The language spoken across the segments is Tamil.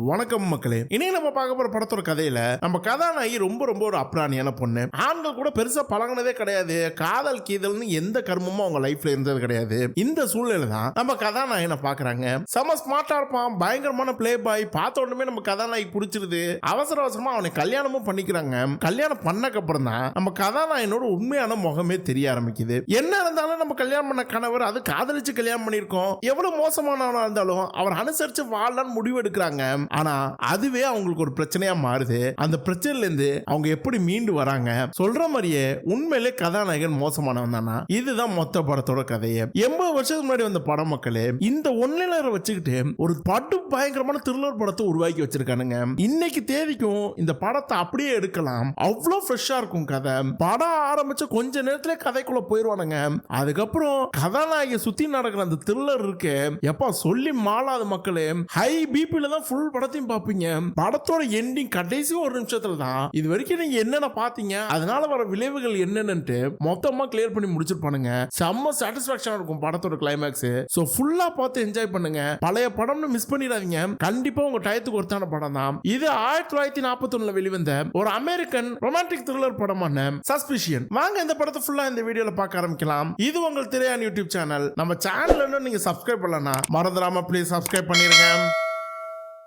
வணக்கம் மக்களே. இன்னைக்கு நம்ம பார்க்க போற படத்தோட கதையில நம்ம கதாநாயகி ரொம்ப ரொம்ப ஒரு அப்ராணியான பொண்ணு. ஆண்கள் கூட பெருசா பழகினதே கிடையாது. காதல் கீதல்னு எந்த கர்மமும் அவங்க லைஃப்ல இருந்தது கிடையாது. இந்த சூழ்நிலை தான் நம்ம கதாநாயகனை பாக்குறாங்க. செம ஸ்மார்ட்டா இருப்பான், பயங்கரமான பிளே பாய். பார்த்த உடனே நம்ம கதாநாயகி பிடிச்சிருது. அவசர அவசரமா அவனை கல்யாணமும் பண்ணிக்கிறாங்க. கல்யாணம் பண்ணக்கு அப்புறம் தான் நம்ம கதாநாயகனோட உண்மையான முகமே தெரிய ஆரம்பிக்குது. என்ன இருந்தாலும் நம்ம கல்யாணம் பண்ண கணவர் அது காதலிச்சு கல்யாணம் பண்ணிருக்கோம். எவ்வளவு மோசமானவனா இருந்தாலும் அவர் அனுசரிச்சு வாழலான்னு முடிவு எடுக்கிறாங்க. ஆனா அதுவே அவங்களுக்கு ஒரு பிரச்சனையா மாறுது. அந்த பிரச்சனையில இருந்து அவங்க எப்படி மீண்டு வராங்க சொல்ற மாதிரியே உண்மையிலே கதாநாயகன் மோசமானவன் தானா? இதுதான் மொத்த படத்தோட கதையே. 80 வருஷத்துக்கு முன்னாடி வந்த படம் மக்களே. இந்த ஒன்லைனரை வச்சுக்கிட்டு ஒரு படு பயங்கரமான த்ரில்லர் படத்தை உருவாக்கி வச்சிருக்கானுங்க. இன்னைக்கு தேதிக்கும் இந்த படத்தை அப்படியே எடுக்கலாம். அவ்வளவு ஃப்ரெஷ்ஷா இருக்கும் கதை. படம் ஆரம்பிச்ச கொஞ்ச நேரத்திலே கதைக்குள்ள போயிருவானுங்க. அதுக்கப்புறம் கதாநாயகி சுத்தி நடக்கிற அந்த த்ரில்லர் இருக்கு எப்ப சொல்லி மாளாத மக்களே. ஹை பிபில தான் ஃபுல் படத்தையும் பாப்பீங்க. படத்தோட எண்டிங் கடைசி ஒரு நிமிஷத்துல தான் இது வரைக்கும் நீங்க என்னென்ன பாத்தீங்க, அதனால வர விளைவுகள் என்னன்னு மொத்தமா கிளியர் பண்ணி முடிச்சிருப்பானுங்க. செம்ம சாட்டிஸ்பாக்சனா இருக்கும் படத்தோட கிளைமேக்ஸ். சோ ஃபுல்லா பார்த்து என்ஜாய் பண்ணுங்க. பழைய படம்னு மிஸ் பண்ணிடாதீங்க. கண்டிப்பா உங்க டயத்துக்கு ஒருத்தான படம் தான் இது. 1941 வெளிவந்த ஒரு அமெரிக்கன் ரொமான்டிக் த்ரில்லர் படமான சஸ்பிஷியன். வாங்க இந்த படத்தை ஃபுல்லா இந்த வீடியோல பார்க்க ஆரம்பிக்கலாம். இது உங்கள் திரையான் யூடியூப் சேனல். நம்ம சேனல் நீங்க சப்ஸ்கிரைப் பண்ணலனா மறந்துடாம ப்ளீஸ் சப்ஸ்கிரைப் பண்ணிருங்க.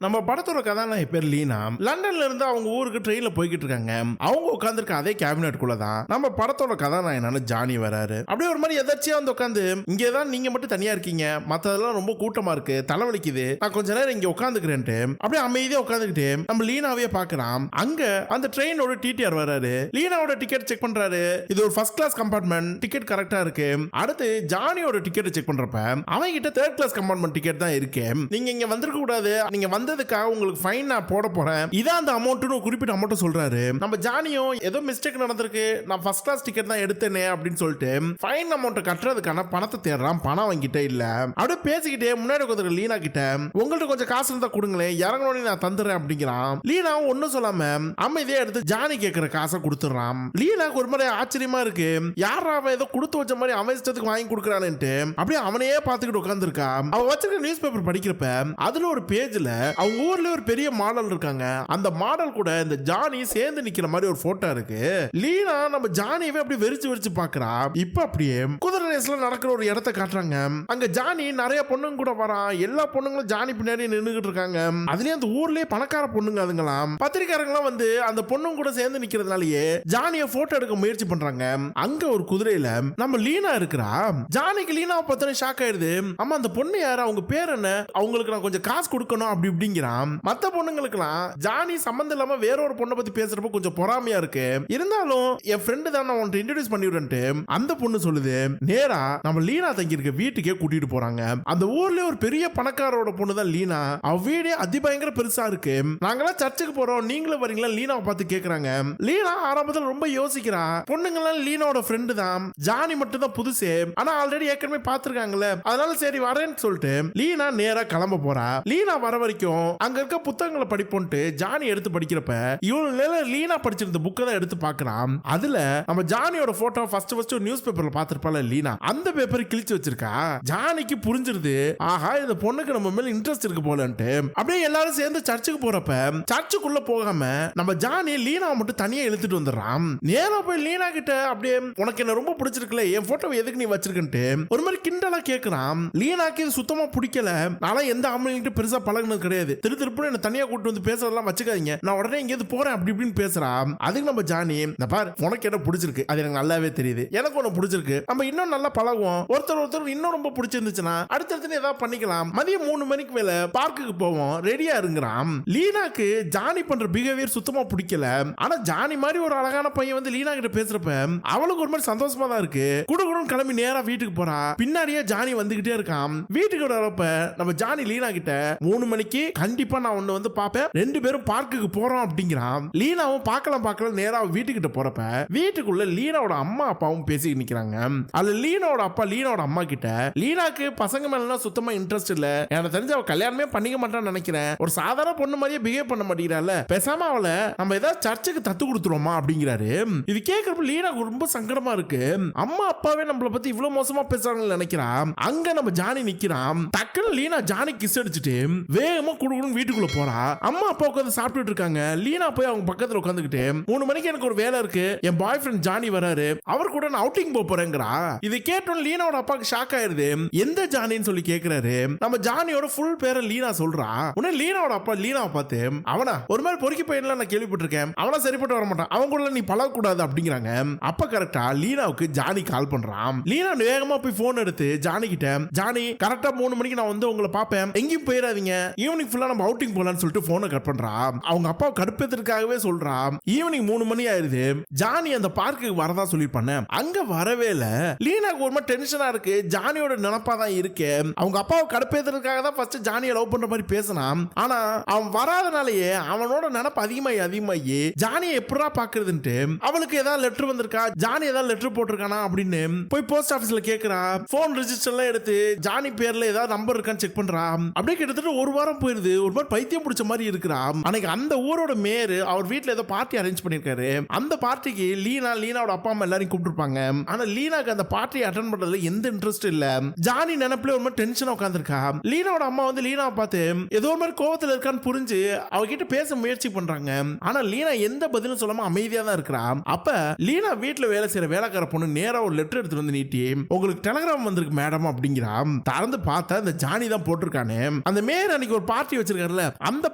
நம்ம படத்தோட கதாநாயகி பேர் லீனா. லண்டன்ல இருந்து அவங்க ஊருக்கு ட்ரெயின்ல போய்கிட்டு இருக்காங்க. அவங்க உட்காந்துருக்க அதே கேபினெட்குள்ள தான் நம்ம படத்தோட கதாநாயகனான ஜானி வராரு. அப்படியே ஒரு மாதிரி எதாச்சியா வந்து உட்காந்து, இங்கேதான் நீங்க மட்டும் தனியா இருக்கீங்க, மத்ததெல்லாம் ரொம்ப கூட்டமா இருக்கு, தலைவலிக்குது, நான் கொஞ்ச நேரம் இங்க உட்காந்துக்கிறேன்ட்டு அப்படியே அமைதியா உட்காந்துக்கிட்டு நம்ம லீனாவே பாக்குறான். அங்க அந்த ட்ரெயினோட டிடிஆர் வராரு. லீனாவோட டிக்கெட் செக் பண்றாரு. இது ஒரு ஃபர்ஸ்ட் கிளாஸ் கம்பார்ட்மெண்ட், டிக்கெட் கரெக்டா இருக்கு. அடுத்து ஜானியோட டிக்கெட் செக் பண்றப்ப அவன் கிட்ட தேர்ட் கிளாஸ் கம்பார்ட்மெண்ட் டிக்கெட் தான் இருக்கு. நீங்க இங்க வந்திருக்க கூடாது, நீங்க வந்ததுக்காக உங்களுக்கு ஃபைன் நான் போட போறேன், இதான் அந்த அமௌண்ட்னு குறிப்பிட்ட அமௌண்ட் சொல்றாரு. நம்ம ஜானியும் ஏதோ மிஸ்டேக் நடந்திருக்கு, நான் ஃபர்ஸ்ட் கிளாஸ் டிக்கெட் தான் எடுத்தேனே அப்படின்னு சொல்லிட்டு ஃபைன் அமௌண்ட் கட்டுறதுக்கான பணத்தை தேடுறான். பணம் அவங்கிட்ட இல்ல. அப்படியே பேசிக்கிட்டே முன்னாடி உட்கார்ந்து லீனா கிட்ட, உங்கள்ட்ட கொஞ்சம் காசு இருந்தா கொடுங்களேன், இறங்கணும்னு நான் தந்துடுறேன் அப்படிங்கிறான். லீனா ஒன்னும் சொல்லாம அமைதியா எடுத்து ஜானி கேட்கிற காசை கொடுத்துறான். லீனாக்கு ஒரு மாதிரி ஆச்சரியமா இருக்கு. யாரா அவன் ஏதோ கொடுத்து வச்ச மாதிரி அவன் இஷ்டத்துக்கு வாங்கி கொடுக்கறான்ட்டு அப்படியே அவனையே பார்த்துக்கிட்டு உட்கார்ந்துருக்கா. அவன் வச்சிருக்க நியூஸ் பேப்பர் படிக்கிறப்ப அதுல ஒரு பேஜ்ல அவங்க ஊர்ல ஒரு பெரிய மாடல் இருக்காங்க. அந்த மாடல் கூட இந்த ஜானி சேர்ந்து நிக்கிற மாதிரி ஒரு போட்டோ இருக்கு. லீனா நம்ம ஜானியவே அப்படி வெறிச்சு வெறிச்சு பாக்குறா. இப்ப அப்படியே குதிரை ரேஸ்ல நடக்கிற ஒரு இடத்தை காட்டுறாங்க. அங்க ஜானி நிறைய பொண்ணுங்க கூட வரான். எல்லா பொண்ணுங்களும் ஜானி பின்னாடி நின்னுகிட்டு இருக்காங்க. அதுலயும் அந்த ஊர்லயே பணக்கார பொண்ணுங்க அதுங்களாம். பத்திரிக்காரங்களாம் வந்து அந்த பொண்ணுங்க கூட சேர்ந்து நிக்கிறதுனாலயே ஜானிய போட்டோ எடுக்க முயற்சி பண்றாங்க. அங்க ஒரு குதிரையில நம்ம லீனா இருக்கிறா. ஜானிக்கு லீனாவை பார்த்தா ஷாக் ஆயிடுது. ஆமா அந்த பொண்ணு யாரு, அவங்க பேர் என்ன, அவங்களுக்கு நான் கொஞ்சம் காசு கொடுக்கணும் அப்படி இப்படிங்கிறான். மத்த பொண்ணுங்களுக்குலாம் ஜானி சம்பந்தம் இல்லாம வேற ஒரு பொண்ணை பத்தி பேசுறப்ப கொஞ்சம் பொறாமையா இருக்கு. இருந்தாலும் என் ஃப்ரெண்டு தான் நான் உன்னை இன்ட்ரோடியூஸ் பண்ணிவிடுறேன்ட்டு அந்த பொண்ணு சொல்லுது. நேரா நம்ம லீனா தங்கி இருக்க வீட்டுக்கே கூட்டிட்டு போறாங்க. அந்த ஊர்ல ஒரு பெரிய பணக்காரோட பொண்ணு தான் லீனா. அவ வீடே அதிபயங்கர பெருசா இருக்கு. நாங்களாம் சர்ச்சுக்கு போறோம், நீங்களும் வரீங்களா லீனாவை பார்த்து கேக்குறாங்க. லீனா ஆரம்பத்தில் ரொம்ப யோசிக்கிறா. பொண்ணுங்களாம் லீனாவோட ஃப்ரெண்டு தான், ஜானி மட்டும் தான் புதுசு. ஆனா ஆல்ரெடி ஏற்கனவே பாத்துருக்காங்கல்ல, அதனால சரி வரேன்னு சொல்லிட்டு லீனா நேரா கிளம்ப போறா. லீனா வர வரைக்கும் அங்க இருக்க புத்தகங்களை படிப்போன்ட்டு ஜானி எடுத்து படிக்கிறப்ப இவள லீனா படிச்சிருந்த புக்கை தான் எடுத்து பார்க்கறான். அதுல நம்ம ஜானியோட போட்டோ ஃபர்ஸ்ட் நியூஸ் பேப்பர்ல பாத்திருப்பால லீனா, அந்த பேப்பரை கிழிச்சு வச்சிருக்கா. ஜானிக்கு புரிஞ்சிருது, ஆஹா இந்த பொண்ணுக்கு நம்ம மேல இன்ட்ரெஸ்ட் இருக்கு போலன்ட்டு அப்படியே எல்லாரும் சேர்ந்து சர்ச்சுக்கு போறப்ப சர்ச்சுக்குள்ள போகாம நம்ம ஜானி லீனாவை மட்டும் தனியா இழுத்துட்டு வந்துடுறான். நேரா போய் லீனா கிட்ட அப்படியே, உனக்கு என்ன ரொம்ப பிடிச்சிருக்குல்ல, என் போட்டோ எதுக்கு நீ வச்சிருக்கன்ட்டு ஒரு மாதிரி கிண்டலா கேட்கறான். லீனாக்கு இது சுத்தமா பிடிக்கல. நான் எந்த ஆம்பளைங்கிட்ட பெருசா பழகுனது கிடையாது, திருப்புன்னு என்ன தனியா கூட்டு வந்து பேசுறதெல்லாம் வச்சுக்காதீங்க, நான் உடனே இங்கேருந்து போறேன் அப்படி இப்படின்னு பேசுறான். அதுக்கு நம்ம ஜானி, பாரு உனக்கு என்ன பிடிச்சிருக்கு அது எனக்கு நல்லாவே தெரியுது, எனக்கு ஒண்ணு பிடிச்சிருக்கு, நம்ம இன்னும் நல்லா பழகுவோம், ஒருத்தர் இன்னும் ரொம்ப பிடிச்சிருந்துச்சுன்னா அடுத்தடுத்து ஏதாவது பண்ணிக்கலாம், மதியம் 3 மணிக்கு மேல பார்க்குக்கு போவோம், ரெடியா இருங்கிறான். லீனாக்கு ஜானி பண்ற பிஹேவியர் சுத்தமா பிடிக்கல. ஆனா ஜானி மாதிரி ஒரு அழகான பையன் வந்து லீனா கிட்ட பேசுறப்ப அவளுக்கு ஒரு மாதிரி சந்தோஷமா தான் இருக்கு. குடுகுடுன்னு கிளம்பி நேரா வீட்டுக்கு போறா. பின்னாடியே ஜானி வந்துகிட்டே இருக்கான். வீட்டுக்கு வரப்ப நம்ம ஜானி லீனா கிட்ட 3 மணிக்கு கண்டிப்பா நான் ஒண்ணு வந்து பாப்பேன், 2 பேரும் பார்க்குக்கு போறோம் அப்படிங்கிறான். லீனாவும் பார்க்கலாம் நேரா வீட்டுக்கிட்ட போறப்ப வீட்டுக்குள்ள லீனாவோட அம்மா அப்பாவும் பேசிட்டு நிக்கிறாங்க. அதுல லீனாவோட அப்பா லீனாவோட அம்மா கிட்ட, லீனாக்கு பசங்க மேல சுத்தமா இன்ட்ரெஸ்ட் இல்ல, எனக்கு தெரிஞ்ச அவ கல்யாணமே பண்ணிக்க மாட்டான்னு நினைக்கிறேன், ஒரு சாதாரண பொண்ணு மாதிரியே பிஹேவ் பண்ண மாட்டேங்கிறாள், பேசாம அவளை நம்ம ஏதாவது சர்ச்சுக்கு தத்து கொடுத்துருவோமா அப்படிங்கிறாரு. இது கேட்கறப்ப லீனாக்கு ரொம்ப சங்கடமா இருக்கு. அம்மா அப்பாவே நம்மள பத்தி இவ்வளவு மோசமா பேசுறாங்கன்னு நினைக்கிறான். அங்க நம்ம ஜானி நிக்கிறான். டக்குன்னு லீனா ஜானி கிஸ் அடிச்சுட்டு வேகமா குடுகுடுன்னு வீட்டுக்குள்ள போறா. அம்மா அப்பா உட்காந்து சாப்பிட்டுட்டு இருக்காங்க. லீனா போய் அவங்க பக்கத்துல உட்காந்துக்கிட்டு 3 மணிக்கு எனக்கு ஒரு வேலை இருக்கு, என் பாய் ஃப்ரெண்ட் ஜானி வராரு, அவர் கூட நான் அவுட்டிங் போறேங்கிறா. இது கேட்டோம் லீனாவோட அப்பாக்கு ஷாக் ஆயிருது. எந்த ஜானின்னு சொல்லி கேக்குறாரு. நம்ம ஜானியோட ஃபுல் பேரை லீனா சொல்றா. உடனே லீனாவோட அப்பா லீனாவை பார்த்து, அவனா ஒரு மாதிரி பொறுக்கி பையன்லாம் நான் கேள்விப்பட்டிருக்கேன், அவனா சரிப்பட்டு வர மாட்டான், அவங்க கூட நீ பழக கூடாது அப்படிங்கிறாங்க. அப்ப கரெக்டா லீனாவுக்கு ஜானி கால் பண்றான். லீனா வேகமா போய் போன் எடுத்து ஜானி கிட்ட, ஜானி கரெக்டா 3 மணிக்கு நான் வந்து உங்களை பாப்பேன், எங்கேயும் போயிடாதீங்க, ஈவினிங் ஃபுல்லா நம்ம அவுட்டிங் போலாம்னு சொல்லிட்டு போனை கட் பண்றான். அவங்க அப்பா கடுப்பேத்துறதுக்காகவே சொல்றான். ஈவினிங் 3 மணி ஆயிருது. ஜானி அந்த பார்க்குக்கு வரதா சொல்லிருப்பானே, அங்க வரவே இல்ல. லீனாக்கு ஒரு மாதிரி டென்ஷனா இருக்கு. ஜானியோட நினைப்பா தான் இருக்கு. அவங்க அப்பாவை கடுப்பேத்துறதுக்காக தான் ஃபர்ஸ்ட் ஜானியை லவ் பண்ற மாதிரி பேசினான். ஆனா அவன் வராதனாலேயே அவனோட நினைப்பு அதிகமாகி ஜானியை எப்படா பாக்குறதுன்ட்டு அவளுக்கு ஏதாவது லெட்டர் வந்திருக்கா, ஜானி ஏதாவது லெட்டர் போட்டிருக்கானா அப்படின்னு போய் போஸ்ட் ஆபீஸ்ல கேக்குறா. போன் ரெஜிஸ்டர்லாம் எடுத்து ஜானி பேர்ல ஏதாவது நம்பர் இருக்கான்னு செக் பண்றா. அப்படியே கிட்டத்தட்ட ஒரு வாரம் போயிருது. ஒரு மாதிரி பைத்தியம் பிடிச்ச மாதிரி இருக்கிறா. அன்னைக்கு அந்த ஊரோட மேயர் அவர் வீட்டுல ஏதோ பார்ட்டி அரேஞ்ச் பண்ணிருக்காரு. அந்த பார்ட்டிக்கு லீனாவோட அப்பா அம்மா எல்லாரையும் கூப்பிட்டுருப்பாங்க. ஆனா லீனாக்கு அந்த பார்ட்டி அட்டென்ட் பண்றதுல எந்த இன்ட்ரெஸ்ட் இல்ல. ஜானி நினைப்புல ஒரு மாதிரி டென்ஷனா உட்கார்ந்திருக்கா. லீனாவோட அம்மா வந்து லீனாவை பார்த்து ஏதோ ஒரு மாதிரி கோவத்துல இருக்கான்னு புரிஞ்சு அவகிட்ட பேச முயற்சி பண்றாங்க. ஆனா லீனா எந்த பதிலும் சொல்லாம அமைதியா தான் இருக்கிறா. அப்ப லீனா வீட்டுல வேலை செய்யற வேலைக்கார பொண்ணு நேரா ஒரு லெட்டர் எடுத்து வந்து நீட்டி, உங்களுக்கு டெலிகிராம் வந்திருக்கு மேடம் அப்படிங்கிறா. திறந்து பார்த்தா இந்த ஜானி தான் போட்டிருக்கானே. அந்த மேயர் அன்னைக்கு ஒரு பார்ட்டி வச்சிருக்காருல, அந்த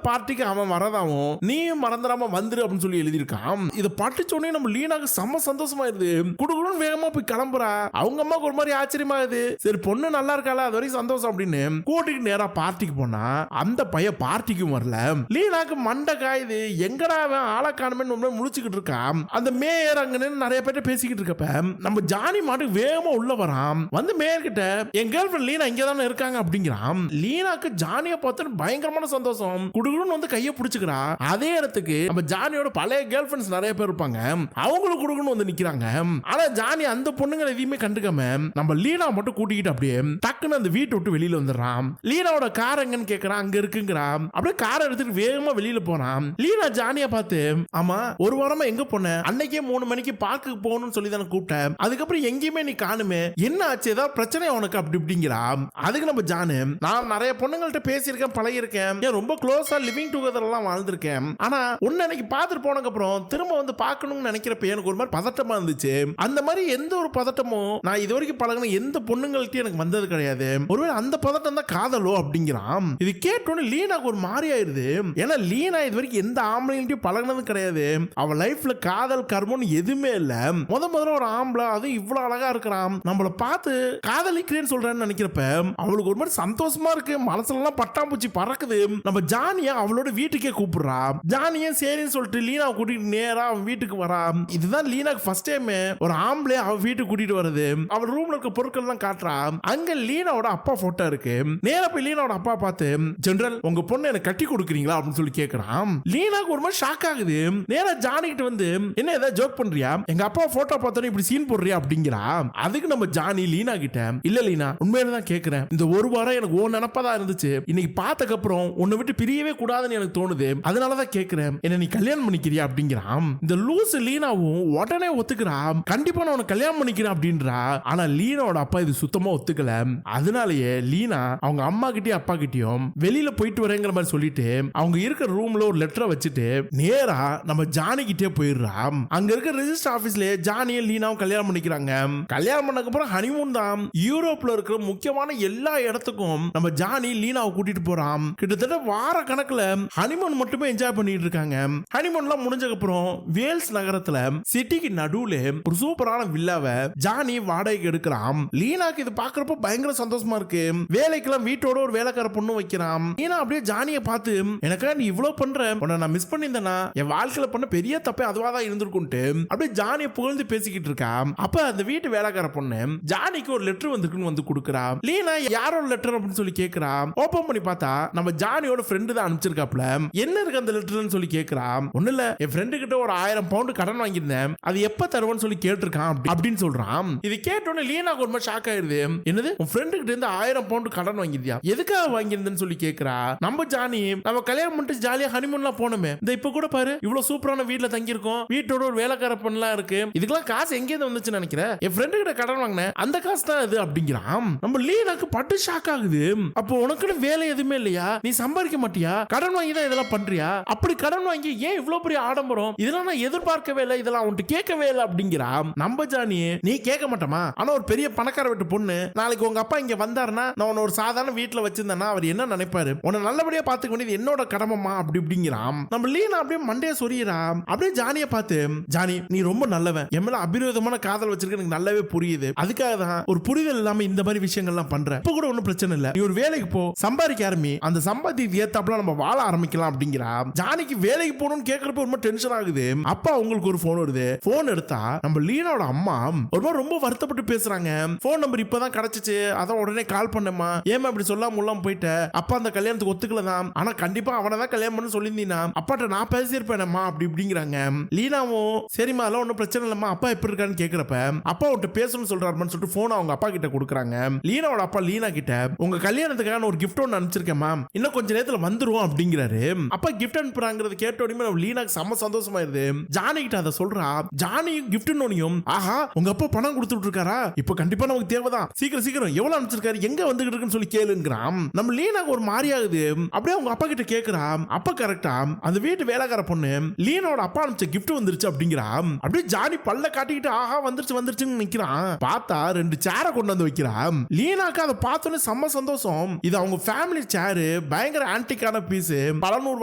பார்ட்டிக்கு அவன் வரதாவும் நீயும் மறந்துடாம வந்துரு அப்படின்னு சொல்லி எழுதியிருக்கான். இதை பட்டுச்சோடனே நம்ம லீனாக்கு செம்ம சந்தோஷமாயிருது. குடுகுடுன்னு வேகமா போய் கிளம்புறா. அவங்க அம்மாக்கு ஒரு மாதிரி ஆச்சரியமாகுது. சரி பொண்ணு நல்லா இருக்காளா, அது வரைக்கும் சந்தோஷம் அப்படின்னு கூட்டிட்டு நேரா பார்ட்டிக்கு போனா அந்த பையன் பார்ட்டிக்கும் வரல. லீனாக்கு மண்டை காயுது. எங்கடா அவன் ஆளை காணுமே முழிச்சுக்கிட்டு இருக்கான். அந்த மேயர் அங்க நின்று நிறைய பேர்ட்ட பேசிக்கிட்டு இருக்கப்ப நம்ம ஜானி மாட்டுக்கு வேகமா உள்ள வரான். வந்து மேயர் கிட்ட என் கேர்ள் ஃபிரெண்ட் லீனா இங்க தானே இருக்காங்க அப்படிங்கிறான். லீனாக்கு ஜானியை பார்த்து பயங்கரமான சந்தோஷம். குடுகுடுன்னு வந்து கையை பிடிச்சுக்கிறா. அதே இடத்துக்கு நம்ம ஜானியோட பழைய கேர்ள் ஃபிரெண்ட்ஸ் நிறைய பேர் இருப்பாங்க. அவங்களும் குடுகுடுன்னு வந்து நிக்கிறாங்க. ஆனா ஜானி அந்த பொண்ணுங்களை எதையுமே கண்டுக்காம நம்ம லீனா மட்டும் கூட்டிக்கிட்டு அப்படியே டக்குன்னு அந்த வீட்டை விட்டு வெளியில வந்துடுறான். லீனாவோட கார் எங்கன்னு கேட்கறான். அங்க இருக்குங்கிறான். அப்படியே காரை எடுத்துட்டு வேகமா வெளியில போறான். லீனா ஜானியை பார்த்து, ஆமா ஒரு வாரமா எங்க போன, அன்னைக்கே 3 மணிக்கு பார்க்கு போகணும்னு சொல்லி தானே கூப்பிட்டேன், அதுக்கப்புறம் எங்கேயுமே நீ காணுமே, என்ன ஆச்சு, ஏதாவது பிரச்சனை உனக்கு அப்படி இப்படிங்கிறா. அதுக்கு நம்ம ஜானு, நான் நிறைய பொண்ணுங்கள்ட்ட பேசியிருக்கேன், பழகிருக்கேன், ரொம்ப க்ளோஸா லிவிங் டுகெதர் எல்லாம் வாழ்ந்திருக்கேன். ஆனா உன்னை அன்னைக்கு பார்த்துட்டு போனதுக்கு அப்புறம் திரும்ப வந்து பார்க்கணும்னு நினைக்கிறப்ப எனக்கு ஒரு மாதிரி பதட்டமா இருந்துச்சு. அந்த மாதிரி எந்த ஒரு பதட்டமும் நான் இது வரைக்கும் பழகின எந்த பொண்ணுங்கள்ட்ட எனக்கு வந்தது கிடையாது. ஒருவேளை அந்த பதட்டம் தான் காதலோ அப்படிங்கிறான். இது கேட்டோன்னு லீனாக்கு ஒரு மாதிரி ஆயிருது. ஏன்னா லீனா இது வரைக்கும் எந்த ஆம்பளையும் பழகினது கிடையாது. அவ லைஃப்ல காதல் கர்மம்னு எதுவுமே இல்ல. முதல்ல ஒரு ஆம்பளை அது இவ்வளவு அழகா இருக்கிறான், நம்மள பார்த்து காதலிக்கிறேன்னு சொல்றேன்னு நினைக்கிறப்ப அவளுக்கு ஒரு மாதிரி சந்தோஷமா இருக்கு. மனசுல பட்டாம்பூச்சி பறக்குது. நம்ம ஜானியா அவளோட வீட்டுக்கே கூப்பிடுறா. ஜானியா சரின்னு சொல்லிட்டு லீனாவை கூட்டிட்டு நேரா அவன் வீட்டுக்கு வரா. இதுதான் லீனாக்கு ஃபர்ஸ்ட் டைம் ஒரு ஆம்பளை அவ வீட்டுக்கு கூட்டிட்டு வருது. அவள் ரூம்ல இருக்க பொருட்கள் எல்லாம் காட்டுறா. அங்க லீனாவோட அப்பா போட்டோ இருக்கு. நேரா போய் லீனாவோட அப்பா பார்த்து, ஜெனரல் உங்க பொண்ணு எனக்கு கட்டி கொடுக்குறீங்களா அப்படின்னு சொல்லி கேட்கறான். லீனாக்கு ஒரு மாதிரி ஷாக் ஆகுது. நேரா ஜானி கிட்ட வந்து, என்ன ஏதாவது ஜோக் பண்றியா, எங்க அப்பா போட்டோ பார்த்தோன்னே இப்படி சீன் போடுறியா அப்படிங்கிறா. அதுக்கு நம்ம ஜானி லீனா கிட்ட, இல்ல லீனா உண்மையில தான் கேட்கிறேன், இந்த ஒரு வாரம் எனக்கு ஓ நினப்பா இருந்துச்சு, இன்னைக்கு பார்த்ததுக்கு அப்புறம் உன்னை விட்டு பிரியவே கூடாதுன்னு எனக்கு தோணுது, அதனாலதான் கேட்கிறேன், என்ன நீ கல்யாணம் பண்ணிக்கிறியா அப்படிங்கிறான். இந்த லூஸ் லீனாவும் உடனே ஒத்துக்கிறான். கண்டிப்பா நான் உனக்கு கல்யாணம் பண்ணிக்கிறேன் அப்படின்றா. ஆனா லீனாவோட அப்பா இது சுத்தமா ஒத்துக்கல. அதனாலேயே லீனா அவங்க அம்மா கிட்டயும் அப்பா கிட்டயும் வெளியில போயிட்டு வரேங்கிற மாதிரி சொல்லிட்டு அவங்க இருக்கிற ரூம்ல ஒரு லெட்டரை வச்சுட்டு நேரா நம்ம ஜானி கிட்டே போயிடுறா. அங்க இருக்க ரெஜிஸ்டர் ஆபீஸ்ல ஜானியும் லீனாவும் கல்யாணம் பண்ணிக்கிறாங்க. கல்யாணம் பண்ணதுக்கு அப்புறம் ஹனிமூன் தான். யூரோப்ல இருக்கிற முக்கியமான எல்லா இடத்துக்கும் நம்ம ஜானி லீனாவை கூட்டிட்டு போறான். கிட்டத்தட்ட வார கணக்குல ஹனிமூன் மட்டுமே என்ஜாய் பண்ணிட்டு இருக்காங்க. ஹனிமூன்லாம் முடிஞ்சதுக்கு அப்புறம் வேல்ஸ் நகரத்துல சிட்டிக்கு நடுவுல ஒரு சூப்பரான வில்லாவை ஜானி வாடகைக்கு எடுக்கிறான். லீனாக்கு இது பாக்குறப்ப பயங்கர சந்தோஷமா இருக்கு. வேலைக்கெல்லாம் வீட்டோட ஒரு வேலைக்கார பொண்ணு வைக்கிறான். லீனா அப்படியே ஜானியை பார்த்து, எனக்கா நீ இவ்வளவு பண்ற, உன்னை நான் மிஸ் பண்ணியிருந்தேனா, என் வாழ்க்கையில பண்ண பெரிய தப்பே அதுவா தான் இருந்திருக்கும்ட்டு அப்படியே ஜானியை புகழ்ந்து பேசிக்கிட்டு இருக்கா. அப்ப அந்த வீட்டு வேலைக்கார பொண்ணு ஜானிக்கு ஒரு லெட்டர் வந்திருக்குன்னு வந்து கொடுக்குறா. லீனா யாரோட லெட்டர் அப்படின்னு சொல்லி கேட்கிறா. ஓபன் பண்ணி பார்த்தா நம்ம ஜானியோட ஃப்ரெண்டு தான் அனுப்பிச்சிருக்காப்ல. என்ன இருக்கு அந்த லெட்டர்னு சொல்லி கேட்கிறா. ஒண்ணு இல்ல, என் ஃப்ரெண்டு கிட்ட ஒரு 1000 பவுண்ட் கடன் வாங்கியிருந்தேன், அது எப்ப தருவேன்னு சொல்லி கேட்டிருக்கான் அப்படின்னு சொல்றான். இது கேட்டோன்னே லீனாக்கு ஒரு மாதிரி ஷாக் ஆயிருது. என்னது, உன் ஃப்ரெண்டு கிட்ட இருந்து 1000 பவுண்ட் கடன் வாங்கிருந்தியா, எதுக்காக வாங்கியிருந்தேன்னு சொல்லி கேட்கிறா. நம்ம ஜானி, நம்ம கல்யாணம் பண்ணிட்டு ஜாலியா ஹனிமூன்லாம் போனோமே, இந்த இப்ப கூட பாரு இவ்வளவு சூப்பரான வீட்டுல தங்கி இருக்கோம், வீட்டோட ஒரு வேலைக்கார பொண்ணுலாம் இருக்கு, இதுக்கெல்லாம் காசு எங்கேயிருந்து வந்துச்சுன்னு நினைக்கிறேன், என் ஃப்ரெண்டு கிட்ட கடன் வாங்கினேன், அந்த காசு தான் இது அப்படிங்கிறான். நம்ம லீனாக்கு பட்டு ஷாக் ஆகுது. அப்போ உனக்குன்னு வேலை எதுவுமே இல்லையா, நீ சம்பாதிக்க மாட்டியா, கடன் வாங்கி தான் இதெல்லாம் பண்றியா, அப்படி கடன் வாங்கி ஏன் இவ்வளவு பெரிய ஆடம்பரம், இதெல்லாம் நான் எதிர்பார்க்கவே இல்லை, இதெல்லாம் உன்ட்டு கேட்கவே இல்லை அப்படிங்கிறா. நம்ம ஜானி நீ கேட்க மாட்டமா, ஆனா ஒரு பெரிய பணக்கார வீட்டு பொண்ணு, நாளைக்கு உங்க அப்பா இங்க வந்தாருன்னா நான் உன்ன ஒரு சாதாரண வீட்டுல வச்சிருந்தேன்னா அவர் என்ன நினைப்பாரு, உன்னை நல்லபடியா பாத்துக்க வேண்டியது என்னோட கடமைமா அப்படி இப்படிங்கிறான். நம்ம லீனா அப்படியே மண்டைய சொறியறான். அப்படியே ஜானிய பார்த்து, ஜானி நீ ரொம்ப நல்லவன், என் மேல அபிரோதமான காதல் வச்சிருக்க எனக்கு நல்லாவே புரியுது, அதுக்காக தான் ஒரு புரிதல் இல்லாம இந்த மாதிரி விஷயங்கள்லாம் பண்ற, இப்ப கூட ஒன்னும் பிரச்சனை இல்ல, நீ ஒரு வேலைக்கு போ, சம்பாதிக்க ஆரம்பி, அந்த சம்பாதிக்கு ஏத்தாப்புல நம்ம வாழ ஆரம்பிக்கலாம் அப்படிங்கிறா. ஜானிக்கு வேலைக்கு போகணும்னு கேட்கறப்ப ரொம்ப டென்ஷன் ஆகுது. அப்பா உங்களுக்கு ஒரு போன் வருது. போன் எடுத்தா நம்ம லீனாவோட அம்மா ஒரு மாதிரி ரொம்ப வருத்தப்பட்டு பேசுறாங்க. போன் நம்பர் இப்பதான் கிடைச்சிச்சு, அதான் உடனே கால் பண்ணமா, ஏமா இப்படி சொல்லாம உள்ளாம போயிட்ட, அப்பா அந்த கல்யாணத்துக்கு ஒத்துக்கலதான், ஆனா கண்டிப்பா அவனை தான் கல்யாணம் பண்ண சொல்லியிருந்தீனா, அப்பாட்ட நான் பேசியிருப்பேனம்மா அப்படி இப்படிங்கிறாங்க. லீனாவும் சரிம்மா அதெல்லாம் ஒன்றும் பிரச்சனை இல்லம்மா, அப்பா எப்படி இருக்கான்னு கேட்கிறப்ப அப்பா விட்டு பேசணும்னு சொல்றாருன்னு சொல்லிட்டு போன் அவங்க அப்பா கிட்ட கொடுக்குறாங்க. லீனாவோட அப்பா லீனா கிட்ட உங்க கல்யாணத்துக்கான ஒரு கிஃப்ட் ஒன்று அனுப்பிச்சிருக்கேம்மா, இன்னும் கொஞ்ச நேரத்தில் வந்துருவோம் அப்படிங்கிறாரு. அப்பா கிஃப்ட் அனுப்புறாங்கிறது கேட்ட உடனே லீனாக்கு செம்ம சந்தோஷமாயிருது. ஜானி கிட்ட அதை சொல்றா. ஜானியும் கிஃப்ட் நோனியும், ஆஹா உங்க அப்பா பணம் கொடுத்துட்டு இருக்காரா, இப்ப கண்டிப்பா நமக்கு தேவைதான், சீக்கிரம் சீக்கிரம் எவ்வளவு அனுப்பிச்சிருக்காரு, எங்க வந்துகிட்டு இருக்குன்னு சொல்லி கேளுங்கிறான். நம்ம லீனாக்கு ஒரு மாதிரி ஆகுது. அப்படியே அவங்க அப்பா கிட்ட கேக்குறா. அப்பா கரெக்டா அந்த வீட்டு வேலைக்கார பொண்ணு லீனாவோட அப்பா அனுப்பிச்ச கிஃப்ட் வந்துருச்சு அப்படிங்கிறா. அப்படியே ஜானி பல்ல காட்டிக்கிட்டு ஆஹா வந்துருச்சு வந்துருச்சுன்னு நிக்கிறான். பார்த்தா 2 சேரை கொண்டு வந்து வைக்கிறான். லீனாக்கு அதை பார்த்தோன்னே செம்ம சந்தோஷம். இது அவங்க ஃபேமிலி சேரு, பயங்கர ஆன்டிக்கான பீஸ், பல 100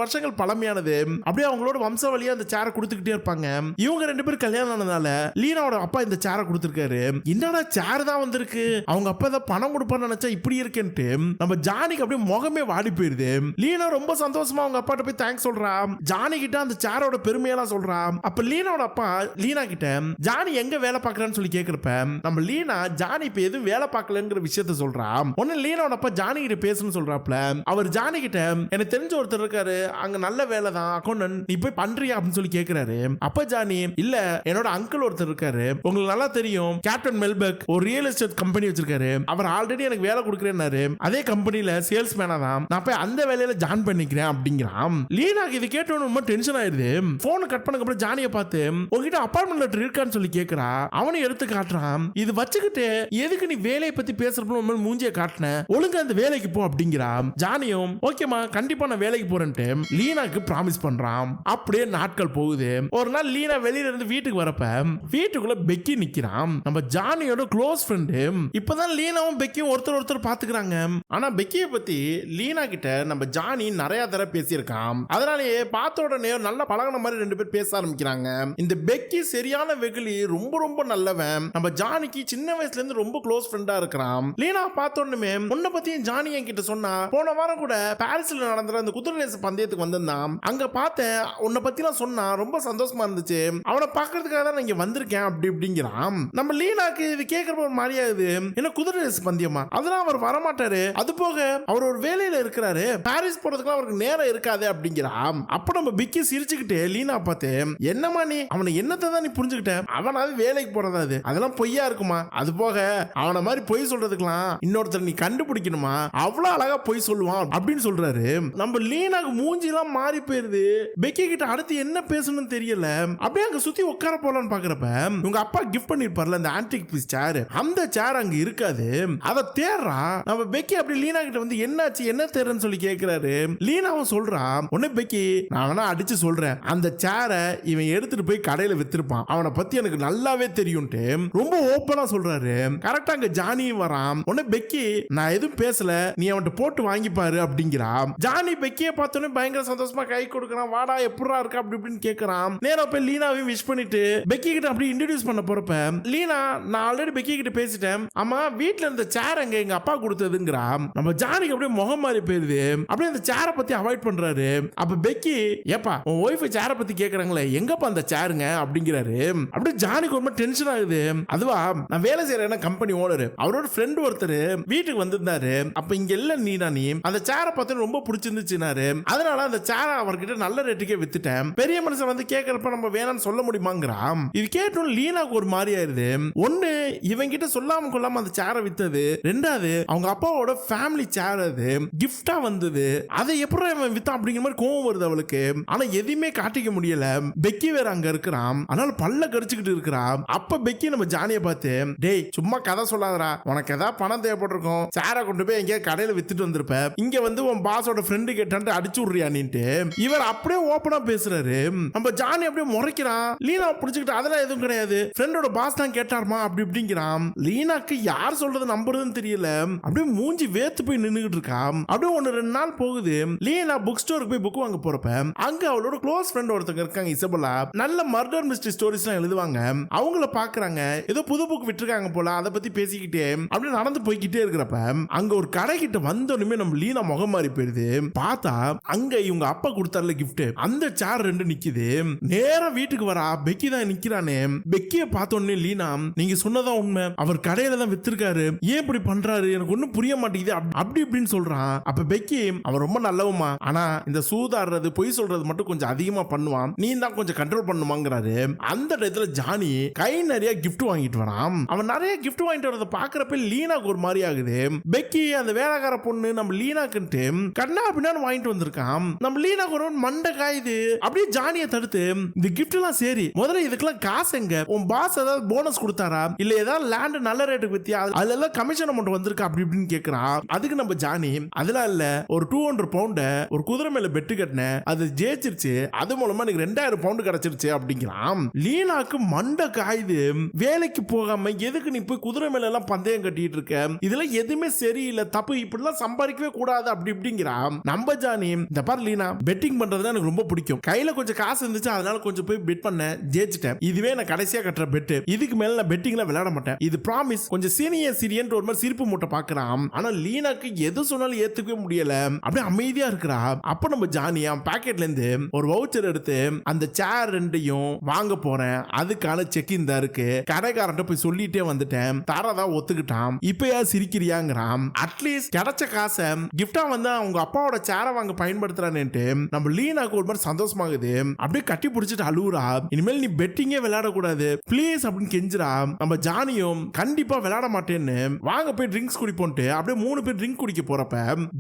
வருஷங்கள் பழமையானது. அப்படியே அவங்களோட வம்ச வழியா அந்த சேரை கொடுத்துக்கிட்டே இருப்பாங்க. இவங்க 2 பேரும் கல்யாணம் ஆனதால லீனாவோட அப்பா இந்த சேரை கொடுத்திருக்காரு. என்னடா சேர் தான் வந்திருக்கு, அவங்க அப்பா தான் பணம் கொடுப்பான்னு நினைச்சா இப்படி இருக்குன்ட்டு நம்ம ஜானிக்கு அப்படியே முகமே வாடி போயிருது. லீனா ரொம்ப சந்தோஷமா அவங்க அப்பாட்ட போய் தேங்க்ஸ் சொல்றா. ஜானி கிட்ட அந்த சேரோட பெருமையெல்லாம் சொல்றா. அப்ப லீனாவோட அப்பா லீனா கிட்ட ஜானி எங்க வேலை பார்க்கறான்னு சொல்லி கேக்குறப்ப நம்ம லீனா ஜானி இப்ப எதுவும் வேலை பார்க்கலங்கிற விஷயத்த சொல்றா. ஒன்னு லீனாவோட அப்பா ஜானி கிட்ட பேசணும்னு சொல்றாப்ல. அவர் ஜானி கிட்ட எனக்கு தெரிஞ்ச ஒருத்தர் இருக்காரு, அங்க நல்ல வேலை தான், அக்கௌண்டன்ட், நீ போய் பண்றியா அப்படின்னு சொல்லி கேக்குறாரு. அப்ப ஜானி இல்ல என்னோட அங்கிள் ஒருத்தர் இருக்காரு, உங்களுக்கு நல்லா தெரியும், கேப்டன் மெல்பெக் ஒரு ரியல் எஸ்டேட் கம்பெனி வச்சிருக்காரு, அவர் ஆல்ரெடி எனக்கு வேலை கொடுக்குறேன்னாரு, அதே கம்பெனில சேல்ஸ் மேனா தான், நான் போய் அந்த வேலையில ஜாயின் பண்ணிக்கிறேன் அப்படிங்கிறான். லீனாக்கு இது கேட்டோன்னு ரொம்ப டென்ஷன் ஆயிருது. போன் கட் பண்ணதுக்கு அப்புறம் ஜானியை பார்த்து உங்ககிட்ட அப்பார்ட்மெண்ட் லெட்டர் இருக்கான்னு சொல்லி கேக்குறா. அவனை எடுத்து காட்டுறான். இது வச்சுக்கிட்டு எதுக்கு நீ வேலையை பத்தி பேசுறப்ப மூஞ்சியை காட்டின, ஒழுங்கா அந்த வேலைக்கு போ அப்படிங்கிறா. ஜானியும் ஓகேமா கண்டிப்பா நான் வேலைக்கு போறேன்ட்டு லீனாக்கு ப்ராமிஸ் பண்றான். அப்படியே நாட்கள் போகுது. ஒரு நாள் லீனா வெளியில இருந்து வீட்டுக்கு வரப்ப வீட்டுக்குள்ள பெக்கி நிக்கிறான். நம்ம ஜானியோட க்ளோஸ் ஃப்ரெண்டு. இப்பதான் லீனாவும் பெக்கியும் ஒருத்தர் பாத்துக்கிறாங்க. ஆனா பெக்கியை பத்தி லீனா கிட்ட நம்ம ஜானி நிறைய தடவை பேசியிருக்கான். அதனாலேயே பார்த்த உடனே நல்ல பழகின மாதிரி 2 பேர் பேச ஆரம்பிக்கிறாங்க. இந்த பெக்கி சரியான வெகுளி, ரொம்ப ரொம்ப நல்லவன். நம்ம ஜானிக்கு சின்ன வயசுல இருந்து ரொம்ப க்ளோஸ் ஃப்ரெண்டா இருக்கிறான். லீனா பார்த்த உடனே உன்னை பத்தியும் ஜானி என்கிட்ட சொன்னா, போன வாரம் கூட பாரிஸ்ல நடந்த அந்த குதிரை ரேஸ் பந்தயத்துக்கு வந்திருந்தான், அங்க பார்த்தேன், உன்னை பத்திலாம் சொன்னா, ரொம்ப சந்தோஷமா இருந்துச்சு, அவனை பாக்குறதுக்காக தான் நான் இங்க வந்திருக்கேன் அப்படி இப்படிங்கிறான். நம்ம லீனாக்கு இது கேட்கறப்ப ஒரு மாதிரியாகுது. என்ன குதிரை ரேஸ் பந்தயமா, அதெல்லாம் அவர் வரமாட்டாரு, அது போக அவர் ஒரு வேலையில இருக்கிறாரு, பாரிஸ் போறதுக்கு அவருக்கு நேரம் இருக்காது அப்படிங்கிறான். அப்ப நம்ம பிக்கி சிரிச்சுக்கிட்டு லீனா பார்த்து, என்னமா நீ அவனை என்னத்தை தான் நீ புரிஞ்சுக்கிட்ட, அவனாவது வேலைக்கு போறதாது, அதெல்லாம் பொய்யா இருக்குமா, அது போக அவனை மாதிரி பொய் சொல்றதுக்கெல்லாம் இன்னொருத்தர் நீ கண்டுபிடிக்கணுமா, அவ்வளவு அழகா பொய் சொல்லுவான் அப்படின்னு சொல்றாரு. நம்ம லீனாக்கு மூஞ்சி எல்லாம் மாறி போயிருது. பெக்கி கிட்ட அடுத்து என்ன பேசணும்னு தெரியல. அப்படியே அங்க சுத்தி உட்கார போலான்னு பாக்குறப்ப உங்க அப்பா கிஃப்ட் பண்ணிருப்பார்ல அந்த ஆன்டிக் பீஸ் சேர், அந்த சேர் அங்க இருக்காது. அதை தேடுறா. நம்ம பெக்கி அப்படி லீனா கிட்ட வந்து என்னாச்சு என்ன தேடுறன்னு சொல்லி கேக்குறாரு. லீனாவும் சொல்றா, உடனே பெக்கி நான் வேணா அடிச்சு சொல்றேன், அந்த சேரை இவன் எடுத்துட்டு போய் கடையில வித்திருப்பான், அவனை பத்தி எனக்கு நல்லாவே தெரியும்ட்டு ரொம்ப ஓப்பனா சொல்றாரு. கரெக்டா அங்க ஜானியும் வரான். உடனே பெக்கி நான் எதுவும் பேசல, நீ அவன்கிட்ட போட்டு வாங்கிப்பாரு அப்படிங்கிறா. ஜானி பெக்கியை பார்த்தோன்னே பயங்கர சந்தோஷமா கை கொடுக்கறான். வாடா எப்படா இருக்கா அப்படி இப்படின்னு கேட்கறான். நேரம் போய் லீனாவையும் விஷ் பண்ணிட்டு பெக்கி கிட்ட அப்படி இன்ட்ரோடியூஸ் பண்ண போறப்ப லீனா நான் ஆல்ரெடி பெக்கி கிட்ட பேசிட்டேன், ஆமா வீட்டுல இருந்த சேர் அங்க எங்க அப்பா கொடுத்ததுங்கிறா. நம்ம ஜானிக்கு அப்படியே முகம் மாறி போயிருது. அப்படியே அந்த சேரை பத்தி அவாய்ட் பண்றாரு. அப்ப பெக்கி ஏப்பா உன் ஒய்ஃப் சேரை பத்தி கேக்குறாங்களே எங்கப்பா அந்த சேருங்க அப்படிங்கிறாரு. அப்படியே ஜானிக்கு ரொம்ப டென்ஷன் ஆகுது. அதுவா நான் வேலை செய்யற கம்பெனி ஓனர், அவரோட ஃப்ரெண்ட் ஒருத்தர் வீட்டுக்கு வந்திருந்தாரு, அப்ப இங்க இல்ல நீனா நீ அந்த சேரை பார்த்து ரொம்ப பிடிச்சிருந்துச்சுனாரு, அதனால அந்த சேரை அவர்கிட்ட நல்ல ரேட்டுக்கே வித்துட்டேன், பெரிய மனுஷன் வந்து கேட்கறப்ப நம்ம வேணாம்னு சொல்ல முடியுமாங்கிறான். இது கேட்டும் லீனாக்கு ஒரு மாதிரி ஆயிருது. ஒண்ணு இவங்க கிட்ட சொல்லாம கொள்ளாம அந்த சேரை வித்தது, ரெண்டாவது அவங்க அப்பாவோட ஃபேமிலி சேர் அது கிஃப்டா வந்தது, அதை எப்படி அவன் வித்தான் அப்படிங்கிற மாதிரி கோவம் வருது அவளுக்கு. ஆனா எதையுமே காட்டிக்க முடியல. பெக்கி வேற அங்க இருக்கிறான், அதனால பல்ல கடிச்சுக்கிட்டு இருக்கிறான். அப்ப பெக்கி நம்ம ஜானியை பார்த்து, டேய் சும்மா கதை சொல்லாதடா, உனக்கு ஏதாவது பணம் தேவைப்பட்டிருக்கும், சேரை கொண்டு போய் எங்கேயா கடையில வித்துட்டு வந்திருப்ப, இங்க வந்து உன் பாஸோட ஃப்ரெண்டு கேட்டான்ட்டு அடிச்சு விடுறியானின்ட்டு இவர் அப்படியே ஓப்பனா பேசுறாரு. நம்ம ஜானி அப்படியே முறைக்கிறான். லீனா புடிச்சுக்கிட்டு அதெல்லாம் எதுவும் கிடையாது, ஃப்ரெண்டோட பாஸ் தான் கேட்டாருமா அப்படி இப்படிங்கிறான். லீனாக்கு யார் சொல்றது நம்புறதுன்னு தெரியல. அப்படியே மூஞ்சி வேத்து போய் நின்னுகிட்டு இருக்கான். அப்படியே 1-2 நாள் போகுது. லீனா புக் ஸ்டோருக்கு போய் புக் வாங்க போறப்ப அங்க அவளோட க்ளோஸ் ஃப்ரெண்ட் ஒருத்தங்க இருக்காங்க, இசபெல்லா. நல்ல மர்டர் மிஸ்ட்ரி ஸ்டோரிஸ் எல்லாம் எழுதுவாங்க. அவங்கள பாக்குறாங்க. ஏதோ புது புக் விட்டுருக்காங்க போல, அதை பத்தி பேசிக்கிட்டே அப்படியே நடந்து போய்கிட்டே இருக்கிறப்ப அங்க ஒரு கடை கிட்ட வந்தோடனே நம்ம லீனா முகம் மாறி போயிருது. பார்த்தா அங்க இவங்க அப்பா கொடுத்தாருல கிஃப்ட், அந்த சேர் 2 நிக்குது. நேரா வீட்டுக்கு வரா. பெக்கி தான் நிக்கிறானே. பெக்கிய பார்த்தோன்னே லீனா, நீங்க சொன்னதான் உண்மை, அவர் கடையில தான் வித்திருக்காரு, ஏன் இப்படி பண்றாரு எனக்கு ஒண்ணும் புரிய மாட்டேங்குது அப்படி இப்படின்னு சொல்றான். அப்ப பெக்கி, அவன் ரொம்ப நல்லவமா, ஆனா இந்த சூதாடுறது பொய் சொல்றது மட்டும் கொஞ்சம் அதிகமா பண்ணுவான், நீ தான் கொஞ்சம் கண்ட்ரோல் பண்ணுமாங்கிறாரு. அந்த இடத்துல ஜானி கை நிறைய கிஃப்ட் வாங்கிட்டு வரான். அவன் நிறைய கிஃப்ட் வாங்கிட்டு வரத பாக்குறப்ப லீனாக்கு ஒரு மாதிரி ஆகுது. பெக்கி அந்த வேலைக்கார பொண்ணு நம்ம லீனாக்குன்ட்டு கண்ணா பின்னான்னு வாங்கிட்டு வந்திருக்கான். நம்ம லீனாக்கு ஒரு மண்டை காயுது. அப்படியே ஜானியை தடுத்து, இந்த கிஃப்ட் எல்லாம் சரி, முதல்ல இதுக்கெல்லாம் காசு எங்க, உன் பாஸ் ஏதாவது போனஸ் கொடுத்தாரா, இல்ல ஏதாவது லேண்ட் நல்ல ரேட்டுக்கு வித்தியா, அதுல எல்லாம் கமிஷன் அமௌண்ட் வந்திருக்கா அப்படி இப்படின்னு கேக்குறான். அதுக்கு நம்ம ஜானி, அதெல்லாம் இல்ல, ஒரு 200 பவுண்ட ஒரு குதிரை மேல பெட்டு கட்டினேன், அது ஜெயிச்சிருச்சு, அது மூலமா எனக்கு 2000 பவுண்ட் கிடைச்சிருச்சு அப்படிங்கிறான். லீனாக்கு மண்டை காயுது. வேலைக்கு போகாம எதுக்கு நீ போய் குதிரை மேல எல்லாம் பந்தயம் கட்டிட்டு இருக்க, இதெல்லாம் எதுவுமே சரியில்லை, தப்பு, இப்படிலாம் சம்பாதிக்கவே கூடாது அப்படி இப்படிங்கிறான். நம்ம ஜானி, இந்த பாரு லீனா, பெட்டிங் பண்றதுனா எனக்கு ரொம்ப பிடிக்கும், கையில கொஞ்சம் காசு இருந்துச்சு, அதனால கொஞ்சம் போய் பெட் பண்ண ஜெயிச்சிட்டேன், இதுவே நான் கடைசியா கட்டுற பெட், இதுக்கு மேல நான் பெட்டிங்ல விளையாட மாட்டேன், இது ப்ராமிஸ். கொஞ்சம் சீனியர் சீரியன் ஒரு மாதிரி சிரிப்பு மூட்டை பாக்குறான். ஆனா லீனாக்கு எது சொன்னாலும் ஏத்துக்கவே முடியல. அப்படியே அமைதியா இருக்கிறா. அப்ப நம்ம ஜானியா பாக்கெட்ல இருந்து ஒரு வவுச்சர் எடுத்து, அந்த சேர் 2யும் வாங்க போறேன், அதுக்கான செக் இந்த இருக்கு, கடைக்காரன்ட்ட போய் சொல்லிட்டே வந்துட்டேன், தரதா ஒத்துக்கிட்டான், இப்பயா சிரிக்கிறியாங்கிறான். அட்லீஸ்ட் கிடைச்ச காசை கிஃப்டா வந்து அவங்க அப்பாவோட சேரை வாங்க பயன்படுத்துறான்ட்டு நம்ம லீனாக்கு ஒரு மாதிரி சந்தோஷமாகுது. அப்படியே கட்டி பிடிச்சிட்டு அழுவுறா. இனிமேல் நீ பெட்டிங்கே விளையாட கூடாது ப்ளீஸ் அப்படின்னு கெஞ்சுறா. நம்ம ஜானியும் கண்டிப்பா விளையாட மாட்டேன்னு, வாங்க போய் ட்ரிங்க்ஸ் குடிப்போன்ட்டு அப்படியே 3 பேர் ட்ரிங்க் குடிக்க போறப்ப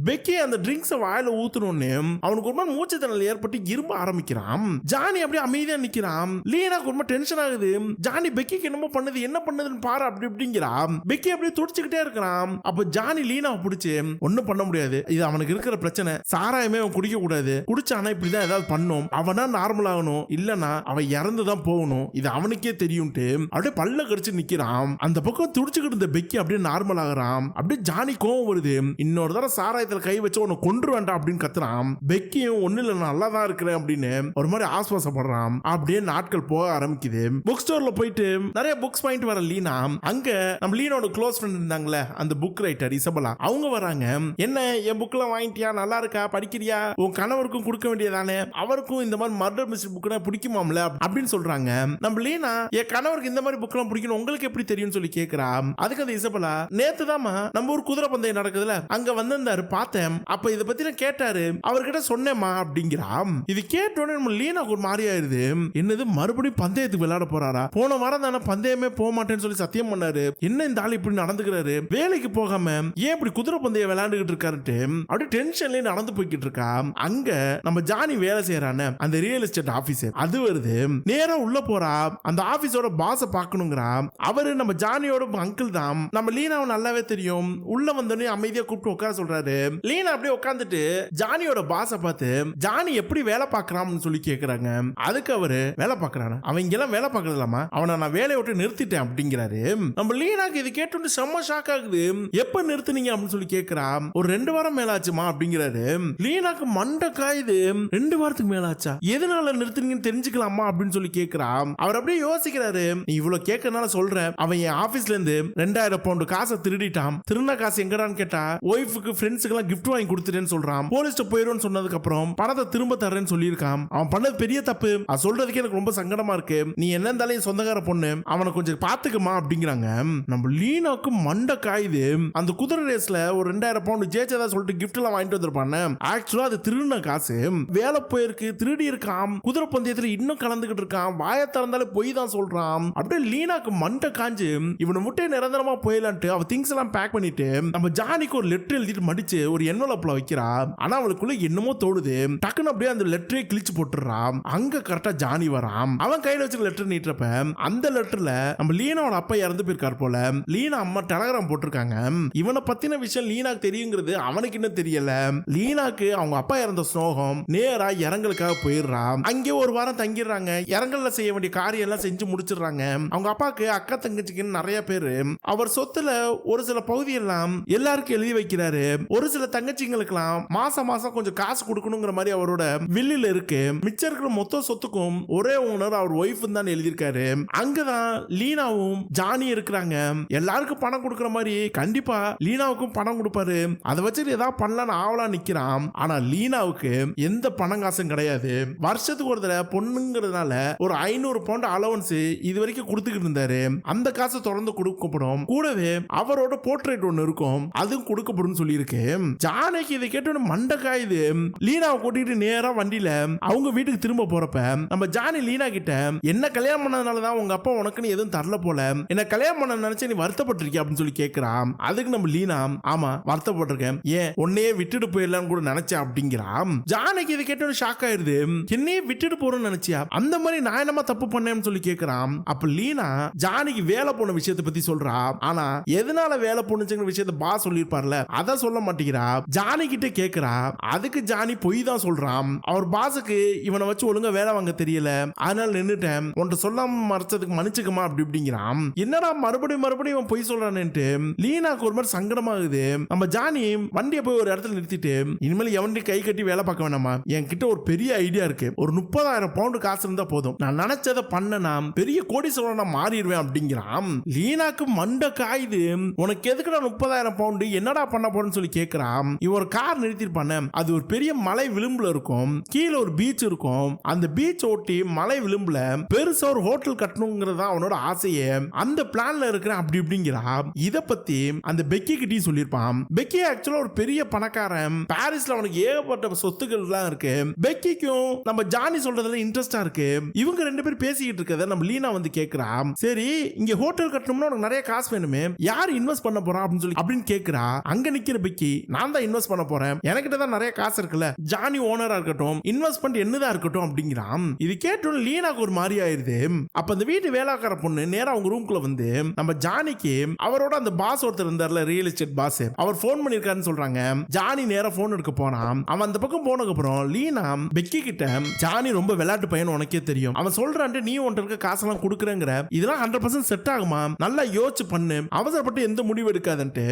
பெக்கி அந்த ட்ரிங்க்ஸ் வாயில ஊத்தணும்னு அவனுக்கு ஒரு மாதிரி மூச்சு திணறல் ஏற்பட்டு இரும்ப ஆரம்பிக்கிறான். ஜானி அப்படியே அமைதியா நிக்கிறான். லீனாக்கு ஒரு மாதிரி டென்ஷன் ஆகுது. ஜானி பெக்கிக்கு என்னமோ பண்ணுது, என்ன பண்ணுதுன்னு பாரு அப்படி இப்படிங்கிறான். பெக்கி அப்படியே துடிச்சுக்கிட்டே இருக்கிறான். அப்ப ஜானி லீனாவை பிடிச்சு, ஒன்னும் பண்ண முடியாது, இது அவனுக்கு இருக்கிற பிரச்சனை, சாராயமே அவன் குடிக்க கூடாது, குடிச்சானா இப்படிதான் ஏதாவது பண்ணும், அவனா நார்மல் ஆகணும், இல்லனா அவன் இறந்துதான் போகணும், இது அவனுக்கே தெரியும்ட்டு அப்படியே பல்ல கடிச்சு நிக்கிறான். அந்த பக்கம் துடிச்சுக்கிட்டு இருந்த பெக்கி அப்படியே நார்மல் ஆகுறான். அப்படியே ஜானி கோவம் வருது. இன்னொரு தடவை சாராயத்துல கை வச்சு உன்னை கொன்று வேண்டாம் அப்படின்னு கத்துறான். பெக்கியும் ஒண்ணு இல்ல நல்லா தான் இருக்கிறேன் அப்படின்னு ஒரு மாதிரி ஆஸ்வாசப்படுறான். அப்படியே நாட்கள் போக ஆரம்பிக்குது. புக் ஸ்டோர்ல போயிட்டு நிறைய புக்ஸ் வாங்கிட்டு வர லீனா, அங்க நம்ம லீனோட க்ளோஸ் ஃப்ரெண்ட் இருந்தாங்களே அந்த புக் ரைட்டர் இசபெல்லா, அவங்க வராங்க. என்ன என் புக்லாம் வாங்கிட்டியா, நல்லா இருக்கா, படிக்கிறியா, உன் கணவருக்கும் கொடுக்க வேண்டியதானே, அவருக்கும் இந்த மாதிரி மர்டர் மிஸ்ட்ரி புக்னா பிடிக்குமாம்ல அப்படின்னு சொல்றாங்க. நம்ம லீனா, என் கணவருக்கு இந்த மாதிரி புக்லாம் பிடிக்கணும் உங்களுக்கு எப்படி தெரியும்னு சொல்லி கேக்குறா. அதுக்கு அந்த இசபெல்லா, நேத்து தாமா நம்ம ஒரு குதிரை பந்தயம் நடக்குதுல, அங்க வந்திருந்தாரு பார்த்தேன், அப்ப இத பத்தி நான் கேட்டாரு, அவர்கிட்ட சொன்னேமா அப்படிங்கிறா. இது கேட்டோன்னே நம்ம லீனாக்கு ஒரு மாதிரி ஆயிருது. என்னது மறுபடியும் பந்தயத்துக்கு விளையாட போறாரா, போன வாரம் தானே பந்தயமே போக மாட்டேன்னு சொல்லி சத்தியம் பண்ணாரு, என்ன இந்த ஆள் இப்படி நடந்துக்கிறாரு, வேலைக்கு போகாம ஏன் இப்படி குதிரை பந்தயம் விளையாண்டுகிட்டு இருக்காருட்டு அப்படியே டென்ஷன்லயே நடந்து போய்கிட்டு இருக்கா. அங்க நம்ம ஜானி வேலை செய்யறானே அந்த ரியல் எஸ்டேட் ஆபீசர், அது வருது. நேரா உள்ள போறா. அந்த ஆபீஸோட பாஸ பாக்கணுங்கிறா. அவரு நம்ம ஜானியோட அங்கிள் தான். நம்ம லீனாவை நல்லாவே தெரியும். உள்ள வந்தோடனே அமைதியா கூப்பிட்டு உட்கார சொல்றாரு. லீனா அப்படியே உட்கார்ந்துட்டு ஜானியோட பாஸ பார்த்து, ஜானி எப்படி வேலை பார்க்கறான்னு சொல்லி கேக்குறாங்க. அதுக்கு அவரு, வேலை பார்க்கறானா, அவங்க எல்லாம் வேலை பார்க்கறதுலாமா, அவனை நான் வேலையை விட்டு நிறுத்திட்டேன் அப்படிங்கிறாரு. நம்ம லீனாக்கு இது கேட்டு செம்ம ஷாக் ஆகுது. எப்ப நிறுத்துனீங்க அப்படின்னு சொல்லி கேக்குறா. ஒரு 2 வாரம் மேலாச்சுமா அப்படிங்கிறாரு. லீனாக்கு மண்டை காயுது. 2 வாரத்துக்கு மேலாச்சா, எதனால நிறுத்துனீங்கன்னு தெரிஞ்சுக்கலாமா அப்படின்னு சொல்லி கேக்குறா. அவர் அப்படியே யோசிக்கிறாரு. நீ இவ்வளவு கேட்கறனால சொல்றேன், அவன் என் ஆபீஸ்ல இருந்து 2000 பவுண்ட் காசை திருடிட்டான். திருடின காசு எங்கடான்னு கேட்டா, ஒய்ஃபுக்கு ஃப்ரெண்ட்ஸுக்கு எல்லாம் கிஃப்ட் வாங்கி கொடுத்துட்டேன்னு சொல்றான். போலீஸ்ட போயிடும்னு சொன்னதுக்கு அப்புறம் பணத்தை திரும்ப தரேன்னு சொல்லியிருக்கான். அவன் பண்ணது பெரிய தப்பு, அது சொல்றதுக்கே எனக்கு ரொம்ப சங்கடமா இருக்கு, நீ என்ன இருந்தாலும் சொந்தக்கார பொண்ணு, அவனை கொஞ்சம் பாத்துக்குமா அப்படிங்கிறாங்க. நம்ம லீனாக்கு மண்டை காயுது. அந்த குதிரை ரேஸ்ல ஒரு 2000 பவுண்ட் ஜெயிச்சதா சொல்லிட்டு கிஃப்ட் எல்லாம் வாங்கிட்டு வந்திருப்பானே, ஆக்சுவலா அது திருடின காசு, வேலை போயிருக்கு, திருடி இருக்கான், குதிரை பந்தயத்துல இன்னும் கலந்துகிட்டு இருக்கான், வாயை திறந்தாலே பொய் தான் சொல்றான். அப்படியே லீனாக்கு மண்டை காஞ்சு இவனை முட்டை நிரந்தரமா போயிடலான்ட்டு அவ திங்ஸ் எல்லாம் பேக் பண்ணிட்டு நம்ம ஜானிக்கு ஒரு லெட்டர் எழுதிட்டு மடிச்சு ஒரு என்வலப்ல வைக்கிறா. ஆனா அவளுக்குள்ள என்னமோ தோணுது. டக்குன்னு அப்படியே அந்த லெட்டரை கிழிச்சு போட்டுறான். அங்க கரெக்டா ஜானி வரான். அவன் கையில வச்சு லெட்டர் நீட்டுறப்ப அந்த லெட்டர்ல நம்ம லீனாவோட அப்பா இறந்து போயிருக்கார் போல. லீனா அம்மா டெலகிராம் போட்டிருக்காங்க. இவனை பத்தின விஷயம் லீனாக்கு தெரியுங்கிறது அவனுக்கு அவனுக்கு இன்னும் தெரியல. லீனாக்கு அவங்க அப்பா இறந்த சோகம். நேரா இரங்கலுக்காக போயிடுறான். அங்கே ஒரு வாரம் தங்கிடுறாங்க. இரங்கல்ல செய்ய வேண்டிய காரியம் எல்லாம் செஞ்சு முடிச்சிடுறாங்க. அவங்க அப்பாக்கு அக்கா தங்கச்சிக்குன்னு நிறைய பேரு அவர் சொத்துல ஒரு சில பகுதி எல்லாம் எல்லாருக்கும் எழுதி வைக்கிறாரு. ஒரு சில தங்கச்சிங்களுக்கெல்லாம் மாசம் மாசம் கொஞ்சம் காசு கொடுக்கணுங்கிற மாதிரி அவரோட வில்லில் இருக்கு. மிச்சம் இருக்கிற மொத்த சொத்துக்கும் ஒரே ஓனர் அவர் ஒய்ஃப் தான் எழுதியிருக்காரு. அங்கதான் லீனாவும் ஜானி இருக்கிறாங்க. எல்லாருக்கும் பணம் கொடுக்கிற மாதிரி கண்டிப்பா லீனாவுக்கும் பணம் கொடுப்பாரு. அதை வச்சுட்டு ஏதாவது பண்ணலான்னு ஆவலா நிக்கிறான். ஆனா லீனாவுக்கு எந்த பணம் காசும் கிடையாது. வருஷத்துக்கு ஒரு தடவை பொண்ணுங்கிறதுனால ஒரு 500 பவுண்ட் அலவன்ஸ் இது வரைக்கும் கொடுத்துக்கிட்டு இருந்தாரு. அந்த காசு தொடர்ந்து கொடுக்கப்படும். கூடவே அவரோட போர்ட்ரேட் ஒன்னு இருக்கும், அதுவும் கொடுக்கப்படும் சொல்லி இருக்கு. ஜானகி இதை கேட்டு மண்டை காயுது. லீனாவை கூட்டிட்டு நேரா வண்டியில அவங்க வீட்டுக்கு திரும்ப போறப்ப நம்ம ஜானி லீனா கிட்ட என்ன கல்யாணம் பண்ணதுனாலதான் உங்க அப்பா உனக்குன்னு எதுவும் தரல போல, என்ன கல்யாணம் பண்ண நினைச்சு நீ வருத்தப்பட்டிருக்கிய அப்படின்னு சொல்லி கேட்கிறான். அதுக்கு நம்ம லீனா ஆமா வருத்தப்பட்டிருக்கேன், ஏன் உன்னையே விட்டுட்டு போயிடலாம்னு கூட நினைச்சேன் அப்படிங்கிறான். ஜானகி இதை கேட்டு ஷாக் ஆயிருது. என்னையே விட்டுட்டு போறேன்னு நினைச்சியா, அந்த மாதிரி நான் என்னமா தப்பு பண்ணேன்னு சொல்லி கேட்கிறான். அப்ப லீனா ஜானிக்கு வேலை போன விஷயத்தை பத்தி சொல்றா. ஆனா எதனால வேலை போனுச்சுங்கிற விஷயத்த பாஸ் சொல்லிருப்பார்ல அத சொல்ல மாட்டேங்கிறா. ஜானி கிட்ட கேக்குறா. அதுக்கு ஜானி பொய் தான் சொல்றான். அவர் பாஸுக்கு இவனை வச்சு ஒழுங்கா வேலை வாங்க தெரியல, அதனால நின்னுட்டேன், உன்கிட்ட சொல்லாம மறைச்சதுக்கு மன்னிச்சுக்கமா அப்படி இப்படிங்கிறான். என்னடா மறுபடியும் பொய் சொல்றான்னுட்டு லீனாக்கு ஒரு மாதிரி சங்கடமாகுது. நம்ம ஜானி வண்டியை போய் ஒரு இடத்துல நிறுத்திட்டு இனிமேல் எவன்டையும் கை கட்டி வேலை பார்க்க வேணாமா, என்கிட்ட ஒரு பெரிய ஐடியா இருக்கு, ஒரு 30,000 பவுண்டு காசு இருந்தா போதும், நான் நினைச்சதை பண்ணனா பெரிய கோடீஸ்வரனா மாறிடுவேன் அப்படிங்கிறான். லீனாக்கு மண்டை காயுது. உனக்கு எதுக்குடா 30,000 பவுண்டு, என்னடா பண்ண போறேன்னு சொல்லி கேட்கிறான். இவன் ஒரு கார் நிறுத்திருப்பான, அது ஒரு பெரிய மலை விளிம்புல இருக்கும், கீழே ஒரு பீச் இருக்கும். அந்த பீச் ஒட்டி மலை விளிம்புல பெருசா ஒரு ஹோட்டல் கட்டணுங்கிறது அவனோட ஆசையே. அந்த பிளான்ல இருக்கிறேன் அப்படி இப்படிங்கிறா. இத பத்தி அந்த பெக்கி கிட்டயும் சொல்லிருப்பான். பெக்கி ஆக்சுவலா ஒரு பெரிய பணக்காரன். பாரிஸ்ல அவனுக்கு ஏகப்பட்ட சொத்துக்கள் எல்லாம் இருக்கு. பெக்கிக்கும் நம்ம ஜானி சொல்றதுல இன்ட்ரெஸ்டா இருக்கு. இவங்க ரெண்டு பேரும் பேசிக்கிட்டு இருக்கத நம்ம லீனா வந்து கேக்குறா. சரி இங்க ஹோட்டல் கட்டணும்னா உனக்கு நிறைய காசு வேணுமே, யார் இன்வெஸ்ட் பண்ண போறா அப்படின்னு கேக்குறா. அங்க நிக்கிற பெக்கி நான் தான் இன்வெஸ்ட் பண்ண போறேன், எனக்கிட்ட தான் நிறைய காசு இருக்குல்ல, ஜானி ஓனரா இருக்கட்டும் இன்வெஸ்ட்மெண்ட் என்னதா இருக்கட்டும் அப்படிங்கிறான். இது கேட்டோம் லீனாக்கு ஒரு மாதிரி ஆயிருது. அப்ப அந்த வீட்டு வேலைக்கார பொண்ணு நேரா அவங்க ரூம்குள்ள வந்து நம்ம ஜானிக்கு அவரோட அந்த பாஸ் ஒருத்தர் இருந்தார்ல, ரியல் எஸ்டேட் பாஸ், அவர் போன் பண்ணிருக்காருன்னு சொல்றாங்க. ஜானி நேரா போன் எடுக்க போனான். அவன் அந்த பக்கம் போனதுக்கு அப்புறம் லீனா பெக்கி கிட்ட ஜானி ரொம்ப விளையாட்டு பையன் உனக்கே தெரியும், அவன் சொல்றான்ட்டு நீ உன்கிட்ட இருக்க காசெல்லாம் கொடுக்குறேங்கிற, இதெல்லாம் 100% செட் ஆகுமா, நல்லா யோசிச்சு பண்ணு, அவசரப்பட்டு எந்த முடிவு எடுக்காதுன்ட்டு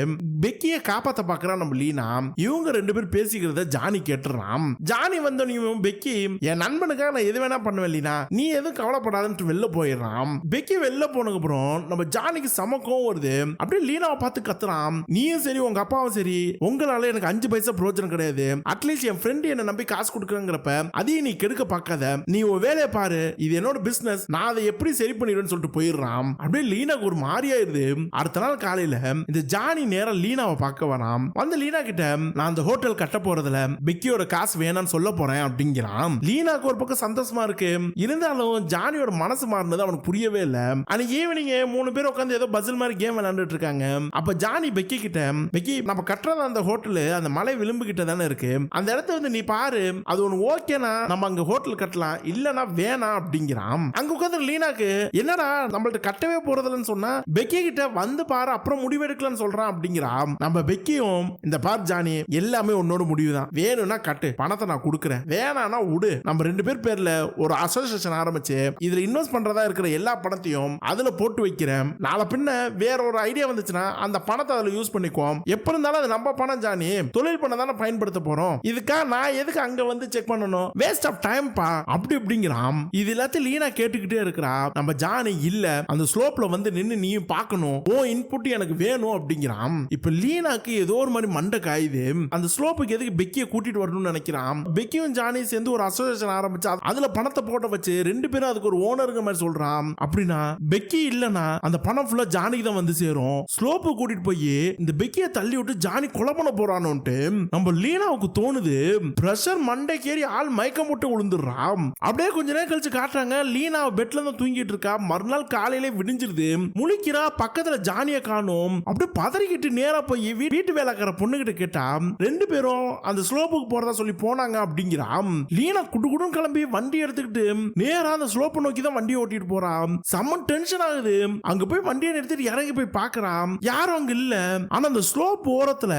பெக்கியை காப்பாத்த பாக்குறான் நம்ம லீனா. இவங்க ரெண்டு பேரும் பேசிக்கிறத ஜானி கேட்டுறான். ஜானி வந்தோம் பெக்கி என் நண்பனுக்காக நான் எது வேணா பண்ணுவேன் லீனா, நீ எதுவும் கவலைப்படாதுன்னு வெளில போயிடுறான். பெக்கி வெளில போனதுக்கு அப்புறம் நம்ம ஜானிக்கு சமக்கம் வருது. அப்படியே லீனாவை பார்த்து கத்துறான், நீயும் சரி உங்க அப்பாவும் சரி உங்களால எனக்கு 5 பைசா பிரயோஜனம் கிடையாது, அட்லீஸ்ட் என் ஃப்ரெண்ட் என்ன நம்பி காசு கொடுக்குறங்கிறப்ப அதையும் நீ கெடுக்க பார்க்காத, நீ உன் வேலையை பாரு, இது என்னோட பிசினஸ், நான் அதை எப்படி சரி பண்ணிடுவேன்னு சொல்லிட்டு போயிடுறான். அப்படியே லீனாக்கு ஒரு மாறியாயிருது. அடுத்த நாள் காலையில இந்த ஜானி நேரம் லீனாவை பார்க்க வரான். வந்து லீனா கிட்ட நான் அந்த ஹோட்டல் கட்ட போறதுல பெக்கியோட காசு வேணான்னு சொல்ல போறேன் அப்படிங்கிறான். லீனாக்கு ஒரு பக்கம் சந்தோஷமா இருக்கு. இருந்தாலும் ஜானியோட மனசு மாறினது அவனுக்கு புரியவே இல்ல. அன்னைக்கு ஈவினிங் 3 பேர் உட்காந்து ஏதோ பசில் மாதிரி கேம் விளையாண்டுட்டு இருக்காங்க. அப்ப ஜானி பெக்கி கிட்ட, பெக்கி நம்ம கட்டுறது அந்த ஹோட்டல் அந்த மலை விளிம்பு கிட்ட தானே இருக்கு, அந்த இடத்த வந்து நீ பாரு, அது ஒன்னு ஓகேனா நம்ம அங்க ஹோட்டல் கட்டலாம், இல்லனா வேணாம் அப்படிங்கிறான். அங்க உட்காந்து லீனாக்கு என்னடா நம்மள்ட்ட கட்டவே போறதுலன்னு சொன்னா பெக்கி கிட்ட வந்து பாரு அப்புறம் முடிவெடுக்கலாம்னு சொல்றான் அப்படிங்கிறான். நம்ம பெக்கியும் இந்த பார் ஜானி எல்லாமே உன்னோட முடிவு தான், வேணும்னா கட்டு, பணத்தை நான் கொடுக்குறேன், வேணானா விடு, நம்ம 2 பேர் பேர்ல ஒரு அசோசியேஷன் ஆரம்பிச்சு இதுல இன்வெஸ்ட் பண்றதா இருக்கிற எல்லா பணத்தையும் அதுல போட்டு வைக்கிறேன், நாளை பின்ன வேற ஒரு ஐடியா வந்துச்சுன்னா அந்த பணத்தை அதுல யூஸ் பண்ணிக்குவோம், எப்ப இருந்தாலும் அது நம்ம பணம் ஜானி, தொழில் பண்ண தானே பயன்படுத்த போறோம், இதுக்கா நான் எதுக்கு அங்க வந்து செக் பண்ணணும், வேஸ்ட் ஆஃப் டைம் பா அப்படி இப்படிங்கிறான். இது எல்லாத்தையும் லீனா கேட்டுக்கிட்டே இருக்கிறா. நம்ம ஜானி இல்ல அந்த ஸ்லோப்ல வந்து நின்னு நீயும் பார்க்கணும், ஓ இன்புட் எனக்கு வேணும் அப்படிங்கிறான். இப்ப லீனாக்கு ஏதோ ஒரு மாதிரி மண்டை காயுது. அந்த ஸ்லோப்புக்கு எதுக்கு பெக்கியை கூட்டிட்டு வரணும்னு நினைக்கிறான். பெக்கியும் ஜானி சேர்ந்து ஒரு அசோசியேஷன் ஆரம்பிச்சு அதுல பணத்தை போட்ட வச்சு 2 பேரும் அதுக்கு ஒரு ஓனருங்க மாதிரி சொல்றான். அப்படின்னா பெக்கி இல்லனா அந்த பணம் ஃபுல்லா ஜானிக்கு தான் வந்து சேரும். ஸ்லோப்பு கூட்டிட்டு போய் இந்த பெக்கியை தள்ளி விட்டு ஜானி கொலை பண்ண போறானோன்ட்டு நம்ம லீனாவுக்கு தோணுது. பிரஷர் மண்டை கேறி ஆள் மயக்கம் போட்டு விழுந்துடுறான். அப்படியே கொஞ்ச நேரம் கழிச்சு காட்டுறாங்க லீனா பெட்ல தான் தூங்கிட்டு இருக்கா. மறுநாள் காலையிலே விடிஞ்சிருது. முழிக்கிறா, பக்கத்துல ஜானிய காணோம். அப்படியே பதறிக்கிட்டு நேரா போய் வீட்டு வேலைக்கார பொண்ணு கிட்ட கேட்டா 2 பேரும் அந்த ஸ்லோப்புக்கு போறதா சொல்லி போனாங்க அப்படிங்கிறான். லீனா குடுகுடுன்னு கிளம்பி வண்டி எடுத்துக்கிட்டு நேரா அந்த ஸ்லோப்பை நோக்கி தான் வண்டியை ஓட்டிட்டு போறான். செம்ம டென்ஷன் ஆகுது. அங்க போய் வண்டியை நிறுத்திட்டு இறங்கி போய் பாக்குறான், யாரும் அங்க இல்ல. ஆனா அந்த ஸ்லோப் ஓரத்துல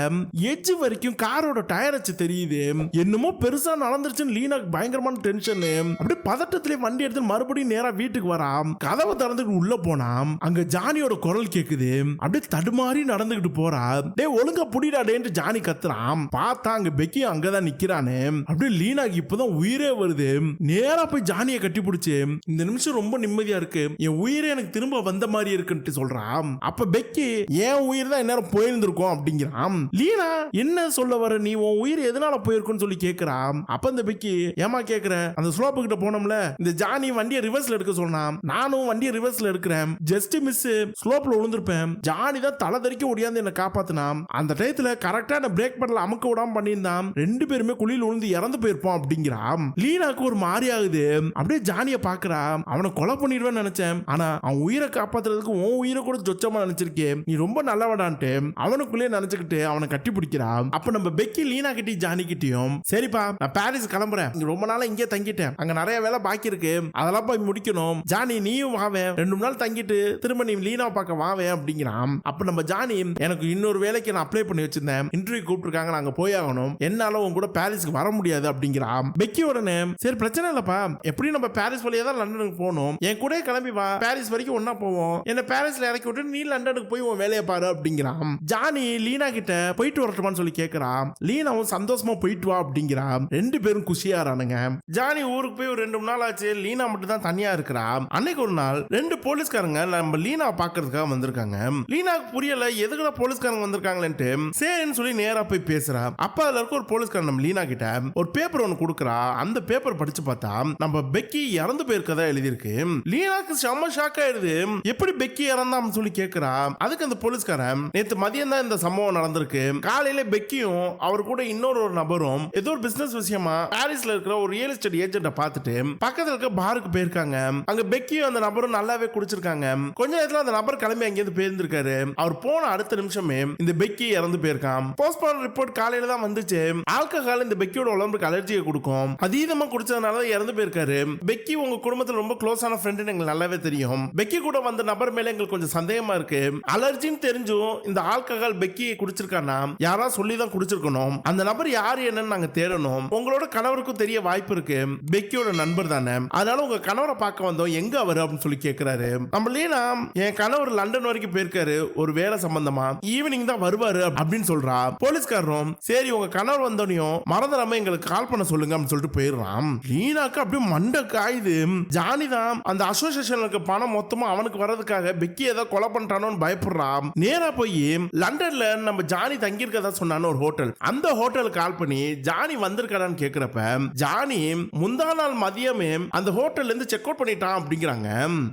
எட்ஜ் வரைக்கும் காரோட டயர் அச்சு தெரியுது. என்னமோ பெருசா நடந்துருச்சுன்னு லீனாக்கு பயங்கரமான டென்ஷன். அப்படியே பதட்டத்திலே வண்டி எடுத்து மறுபடியும் நேரா வீட்டுக்கு வராம். கதவை திறந்துட்டு உள்ள போனாம். அங்க ஜானியோட குரல் கேக்குது. அப்படியே தடுமாறி நடந்துகிட்டு போறா. டே ஒழுங்கா புடிடா டேன்னு ஜானி கத்துறான். பார்த்தா அங்க பெக்கி அங்கதான் நிக்கிறானே. அப்படியே லீனாக்கு இப்பதான் உயிரே வருது. நேரா போய் ஜானியை கட்டி பிடிச்சு, இந்த நிமிஷம் ரொம்ப நிம்மதியா இருக்கு, என் உயிரே எனக்கு திரும்ப வந்த மாதிரி இருக்குன்னு சொல்றான். அப்ப பெக்கி என் உயிர் தான் இந்நேரம் போயிருந்திருக்கும் அப்படிங்கிறான். லீனா என்ன சொல்ல வர, நீ உன் உயிர் எதனால போயிருக்குன்னு சொல்லி கேக்குறான். அப்ப இந்த பெக்கி ஏமா கேக்குற, அந்த ஸ்லோப்பு கிட்ட போனோம்ல, இந்த ஜானி வண்டியை ரிவர்ஸ்ல எடுக்க சொன்னான், நானும் வண்டியை ரிவர்ஸ்ல எடுக்கிறேன், ஜஸ்ட் மிஸ் ஸ்லோப்ல விழுந்திருப்பேன், ஜானி தான் தலை தெறிக்க ஓடியாந்து என்ன காப்பாத்தினான், அந்த டயத்துல கரெக்டா நான் பிரேக் பண்ணல அமுக்க விடாம பண்ணியிருந்தான், ரெண்டு பேருமே குழியில் விழுந்து இறந்து போயிருப்போம் அப்படிங்கிறான். லீனாக்கு ஒரு மாறி ஆகுது. அப்படியே ஜானியை பாக்குறா. அவனை கொலை பண்ணிடுவேன்னு நினைச்சேன், ஆனா அவன் உயிரை காப்பாத்துறதுக்கு உன் உயிரை கூட சொச்சமா நினைச்சிருக்கேன், நீ ரொம்ப நல்லவடான்ட்டு அவனுக்குள்ளே நினைச்சுக்கிட்டு அவனை கட்டி பிடிக்கிறான். அப்ப நம்ம பெக்கி லீனா கிட்டி ஜானி கிட்டியும், சரிப்பா நான் பாரிஸ் கிளம்புறேன், ரொம்ப நாளா இங்கே தங்கிட்டேன், அங்க நிறைய வேலை பாக்கி இருக்கு, அதெல்லாம் போய் முடிக்கணும், ஜானி நீயும் வாவேன், 2 நாள் தங்கிட்டு திரும்ப நீ லீனா பார்க்க வாவேன் அப்படிங்கிறான். அப்ப நம்ம ஜானி, எனக்கு இன்னொரு வேலைக்கு நான் அப்ளை பண்ணி வச்சிருந்தேன், இன்டர்வியூ கூப்பிட்டுருக்காங்க, நாங்க போய் ஆகணும், என்னால உன் கூட பாரிஸ்க்கு வர முடியாது அப்படிங்கிறான். பெக்கி உடனே சரி பிரச்சனை இல்லப்பா, எப்படி நம்ம பாரிஸ் வழியா தான் லண்டனுக்கு போகணும், என் கூட கிளம்பி வா, பாரிஸ் வரைக்கும் ஒன்னா போவோம், என்ன பாரிஸ்ல இறக்கி விட்டு நீ லண்டனுக்கு போய் உன் வேலையை பாரு அப்படிங்கிறான். ஜானி லீனா கிட்ட போயிட்டு வரட்டுமான்னு சொல்லி கேட்கறான். லீனாவும் சந்தோஷமா போயிட்டு வா அப்படிங்கிறான். ரெண்டு பேரும் குஷியாரானுங்க. ஜானி ஊருக்கு போய் ஒரு 2 நாள் ஆச்சு. லீனா மட்டும் தான் தனியா இருக்கிறா. அன்னைக்கு ஒரு நாள் 2 போலீஸ்காரங்க நம்ம லீனா பாக்குறதுக்காக வந்திருக்காங்க. லீனாக்கு புரியல எதுக்குள்ள போலீஸ்காரங்க வந்திருக்காங்களேன்ட்டு சரின்னு சொல்லி நேரா போய் பேசுறா. அப்ப அதுல இருக்க ஒரு போலீஸ்காரன் நம்ம லீனா கிட்ட ஒரு பேப்பர் ஒன்னு கொடுக்குறா. அந்த பேப்பர் படிச்சு பார்த்தா நம்ம பெக்கி இறந்து போயிருக்கதா எழுதியிருக்கு. லீனாக்கு செம்ம ஷாக் ஆயிடுது. எப்படி பெக்கி இறந்தான்னு சொல்லி கேக்குறா. அதுக்கு அந்த போலீஸ்காரன், நேத்து மதியம் தான் இந்த சம்பவம் நடந்திருக்கு, காலையில பெக்கியும் அவர் கூட இன்னொரு நபரும் ஏதோ ஒரு பிசினஸ் விஷயமா பாரிஸ்ல இருக்கிற ஒரு ரியல் எஸ்டேட் ஏஜென்ட்ட பார்த்துட்டு பக்கத்துல இருக்க பாருக்கு போயிருக்காங்க. அங்க பெக்கியும் அந்த நபரும் நல்லாவே குடிச்சிருக்காங்க. கொஞ்ச நேரத்துல அந்த நபர் கிளம்பி அங்கிருந்து போயிருந்திருக்காரு. அவர் போன அடுத்த நிமிஷமே இந்த பெக்கி இறந்து போயிருக்கான். போஸ்ட்மார்டம் ரிப்போர்ட் காலையில தான் வந்துச்சு. ஆல்கஹால் இந்த பெக்கியோட உடம்புக்கு அலர்ஜியை கொடுக்கும், அதீதமா குடிச்சதுனால இறந்து போயிருக்காரு. பெக்கி உங்க குடும்பத்துல ரொம்ப க்ளோஸான ஃப்ரெண்ட் எங்களுக்கு நல்லாவே தெரியும். பெக்கி கூட வந்த நபர் மேல எங்களுக்கு கொஞ்சம் சந்தேகமா இருக்கு. அலர்ஜின்னு தெரிஞ்சும் இந்த ஆல்கஹால் பெக்கி குடிச்சிருக்கானா யாரா சொல்லி தான் குடிச்சிருக்கணும். அந்த நபர் யாரு என்னன்னு நாங்க தேடணும். உங்களோட கணவருக்கும் தெரிய வாய்ப்பு இருக்கு, பெக்கியோட நண்பர் தானே, அதனால உங்க கணவரை பார்க்க வந்தோம், எங்க அவரு அப்படின்னு சொல்லி கேக்குறாரு. நம்ம லீனா, என் கணவர் லண்டன் வரைக்கும் போயிருக்காரு ஒரு வேலை சம்பந்தமா, ஈவினிங் தான் வருவாரு அப்படின்னு சொல்றா. போலீஸ்காரரும் சரி உங்க கணவர் வந்தோனையும் மறந்துடாம எங்களுக்கு கால் பண்ண சொல்லுங்க அப்படின்னு சொல்லிட்டு போயிடுறான். லீனாக்கு அப்படியே மண்டை காயுது. ஜானி தான் அந்த அசோசியேஷனுக்கு பணம் மொத்தமா அவனுக்கு வர்றதுக்காக பெக்கி ஏதோ கொலை பண்றானோன்னு பயப்படுறான். நேரா போய் லண்டன்ல நம்ம ஜானி தங்கி இருக்கதா சொன்னான ஒரு ஹோட்டல், அந்த ஹோட்டலுக்கு கால் பண்ணி ஜானி வந்திருக்கானு கேக்குறப்ப ஜானி முந்தா நாள் மதியமே அந்த ஹோட்டல்ல இருந்து செக் அவுட் பண்ணிட்டான் அப்படிங்கிறாங்க.